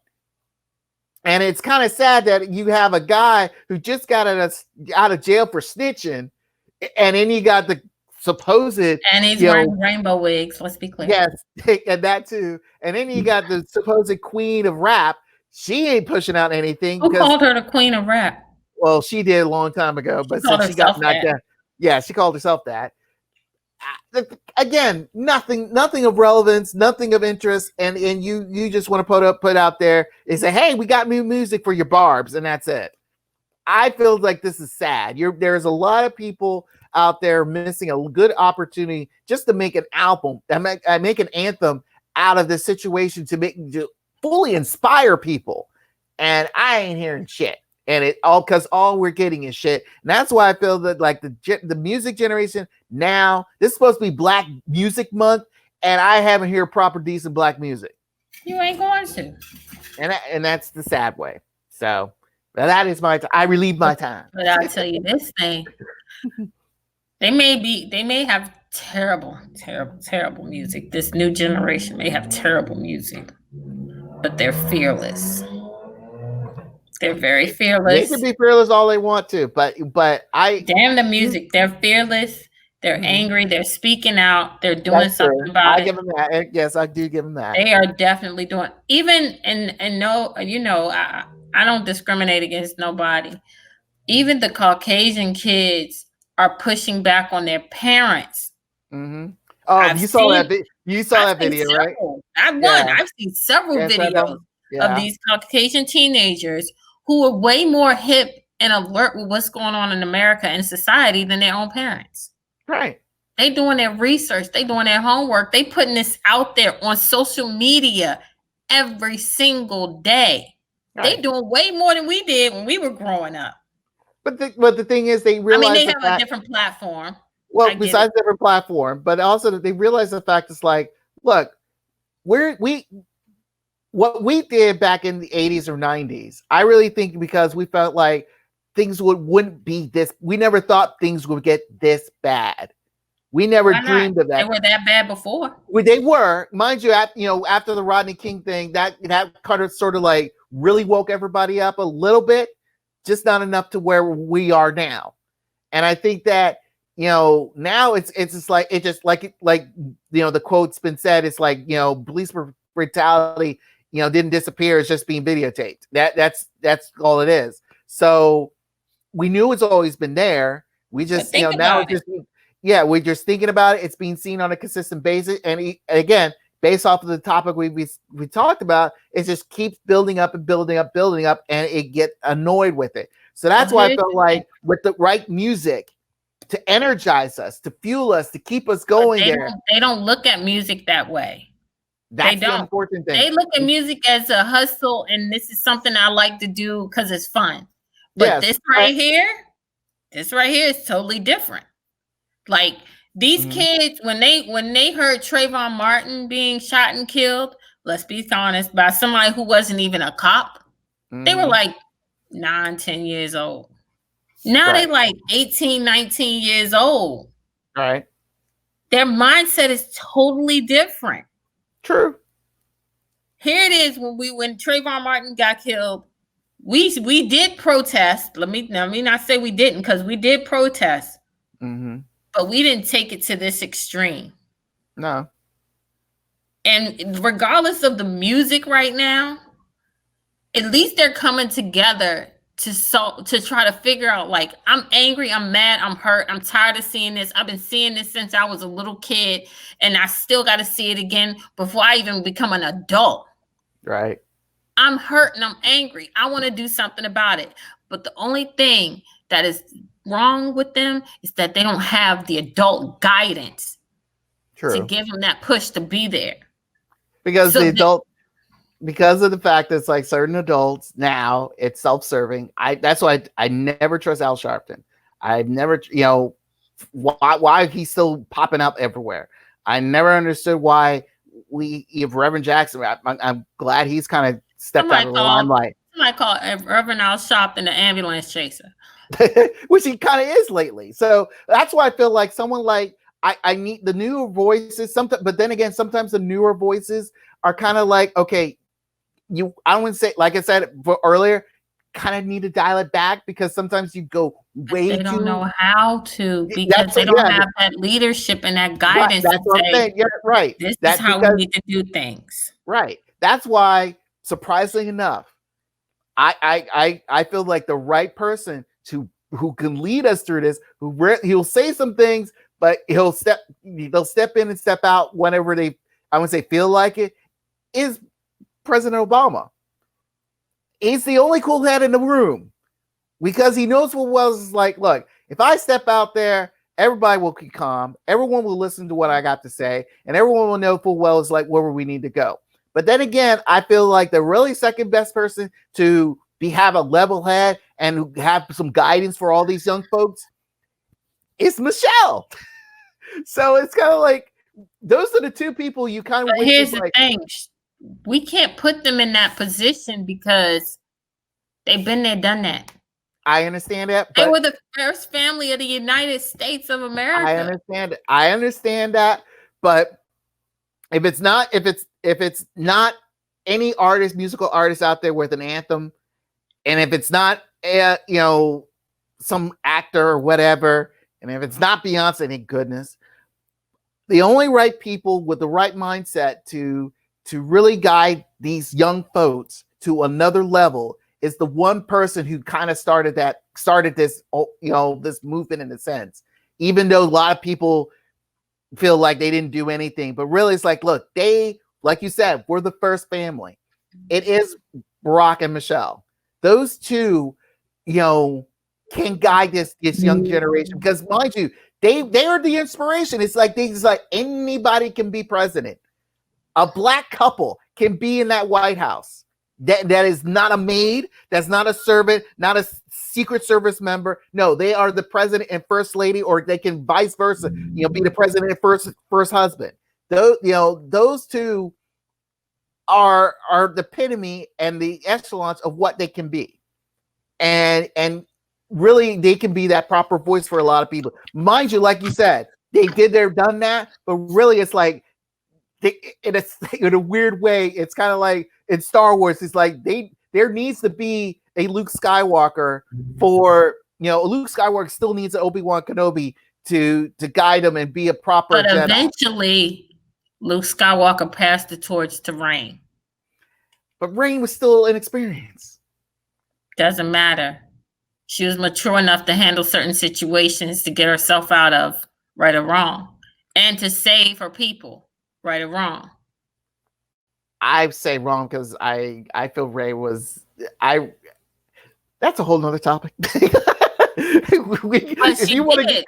And it's kind of sad that you have a guy who just got out of jail for snitching, and then you got the supposed, and he's wearing rainbow wigs. Let's be clear. Yes, and that too. And then you got the supposed queen of rap. She ain't pushing out anything. Who called her the queen of rap? Well, she did a long time ago, but since she got knocked down, she called herself that. Again, nothing of relevance, nothing of interest, and you just want to put out there and say, hey, we got new music for your barbs, and that's it. I feel like this is sad. There's a lot of people out there missing a good opportunity just to make an album, make an anthem out of this situation to fully inspire people. And I ain't hearing shit. And it all because all we're getting is shit. And that's why I feel that like the music generation now, this is supposed to be Black Music Month, and I haven't heard proper decent Black music. You ain't going to. And that's the sad way. So that is my time. I relieve my time. But I'll tell you this thing. They may have terrible music. This new generation may have terrible music, but they're fearless. They're very fearless. They can be fearless all they want to, but I damn the music. They're fearless. They're angry. They're speaking out. They're doing something about it. I give them that. Yes, I do give them that. They are definitely doing. Even and no, I don't discriminate against nobody. Even the Caucasian kids are pushing back on their parents. Mm-hmm. Oh, you saw that video, right? I've seen several videos of these Caucasian teenagers who are way more hip and alert with what's going on in America and society than their own parents. Right. They doing their research. They doing their homework. They putting this out there on social media every single day. Right. They doing way more than we did when we were growing up. But the thing is, they realize. They have a different platform. Well, besides different platform, but also that they realize the fact is like, look, what we did back in the 80s or 90s, I really think because we felt like things wouldn't be this. We never thought things would get this bad. We never Why not? dreamed of that. They were that bad before. Well, they were, mind you, after the Rodney King thing, that kind of sort of like really woke everybody up a little bit, just not enough to where we are now. And I think that now it's just like the quote's been said. It's like police brutality didn't disappear. It's just being videotaped. That's all it is. So we knew it's always been there. We just now it's just. Yeah, we're just thinking about it. It's being seen on a consistent basis, and again, based off of the topic we talked about, it just keeps building up and building up, and it get annoyed with it. So that's why I felt like with the right music to energize us, to fuel us, to keep us going they don't look at music that way. That's the important thing. They look at music as a hustle, and this is something I like to do because it's fun. But this right here is totally different. Like these kids, when they heard Trayvon Martin being shot and killed, let's be honest, by somebody who wasn't even a cop, they were like 9, 10 years old. Now they like 18, 19 years old. Right. Their mindset is totally different. True. Here it is when Trayvon Martin got killed, we did protest. Let me not say we didn't, because we did protest. But we didn't take it to this extreme. No. And regardless of the music right now, at least they're coming together to try to figure out, like, I'm angry, I'm mad, I'm hurt, I'm tired of seeing this. I've been seeing this since I was a little kid, and I still got to see it again before I even become an adult. Right. I'm hurt and I'm angry. I want to do something about it. But the only thing that is wrong with them is that they don't have the adult guidance to give them that push to be there. Because because of the fact that it's like certain adults now, it's self-serving. That's why I never trust Al Sharpton. I never, why he's still popping up everywhere. I never understood why Reverend Jackson. I'm glad he's kind of stepped out of the limelight. Somebody call Reverend Al Sharpton the ambulance chaser. Which he kind of is lately. So that's why I feel like someone like I need the newer voices sometimes, but then again, sometimes the newer voices are kind of like, okay, I don't want to say, like I said earlier, kind of need to dial it back because sometimes you go way they don't know how to, because they don't have that leadership and that guidance. Right, that's what I'm saying. Yeah, right. This is how we need to do things. Right. That's why, surprisingly enough, I feel like the right person who can lead us through this, he'll say some things, but they'll step in and step out whenever I wouldn't say feel like it, is President Obama. He's the only cool head in the room because he knows what was like, look, if I step out there, everybody will be calm, everyone will listen to what I got to say, and everyone will know full well is like where we need to go. But then again, I feel like the really second best person to have a level head and have some guidance for all these young folks is Michelle. So it's kind of like those are the two people you kind of. But here's the thing: we can't put them in that position because they've been there, done that. I understand that. They were the first family of the United States of America. I understand that. But if it's not any musical artist out there with an anthem, and if it's not some actor or whatever, and if it's not Beyonce, thank goodness, the only right people with the right mindset to really guide these young folks to another level is the one person who kind of started this this movement in a sense, even though a lot of people feel like they didn't do anything, but really it's like, look, they, like you said, we're the first family. It is Barack and Michelle. Those two, can guide this young generation because, mind you, they are the inspiration. It's like anybody can be president. A black couple can be in that White House. That is not a maid. That's not a servant. Not a Secret Service member. No, they are the president and first lady, or they can vice versa. Be the president and first husband. Those two are the epitome and the echelons of what they can be, and really they can be that proper voice for a lot of people. Mind you, like you said, they done that, but really it's like in a weird way, it's kind of like in Star Wars. It's like there needs to be a Luke Skywalker for Luke Skywalker still needs an Obi-Wan Kenobi to guide him and be a proper But Jedi. eventually, Luke Skywalker passed the torch to Rey. But Rey was still inexperienced. Doesn't matter. She was mature enough to handle certain situations to get herself out of right or wrong, and to save her people, right or wrong. I say wrong because I feel Rey was that's a whole nother topic.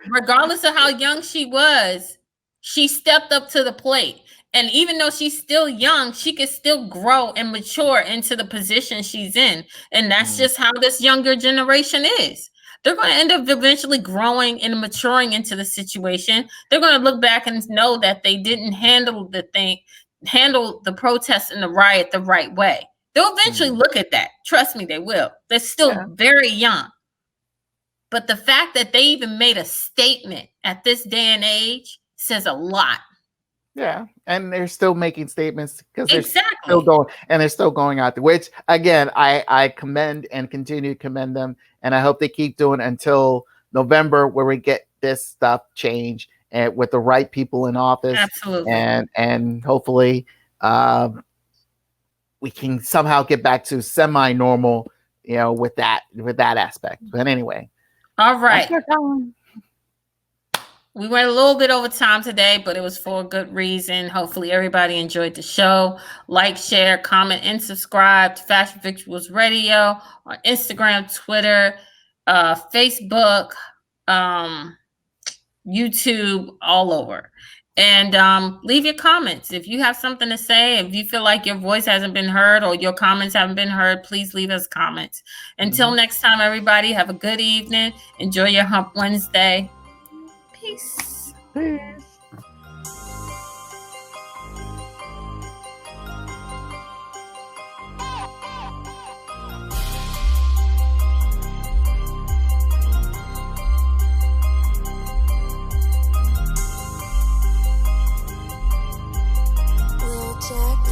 Regardless of how young she was, she stepped up to the plate. And even though she's still young, she could still grow and mature into the position she's in. And that's just how this younger generation is. They're going to end up eventually growing and maturing into the situation. They're going to look back and know that they didn't handle the protest and the riot the right way. They'll eventually look at that. Trust me, they will. They're still very young. But the fact that they even made a statement at this day and age says a lot. Yeah, and they're still making statements because they're still going out there. Which again, I commend and continue to commend them, and I hope they keep doing it until November, where we get this stuff changed and with the right people in office. Absolutely, and hopefully, we can somehow get back to semi-normal, with that aspect. But anyway, all right. We went a little bit over time today, but it was for a good reason. Hopefully everybody enjoyed the show. Like, share, comment, and subscribe to Fashion Victuals Radio on Instagram, Twitter, Facebook, YouTube, all over. And leave your comments. If you have something to say, if you feel like your voice hasn't been heard or your comments haven't been heard, please leave us comments. Until next time, everybody, have a good evening. Enjoy your Hump Wednesday. Peace. Will Jack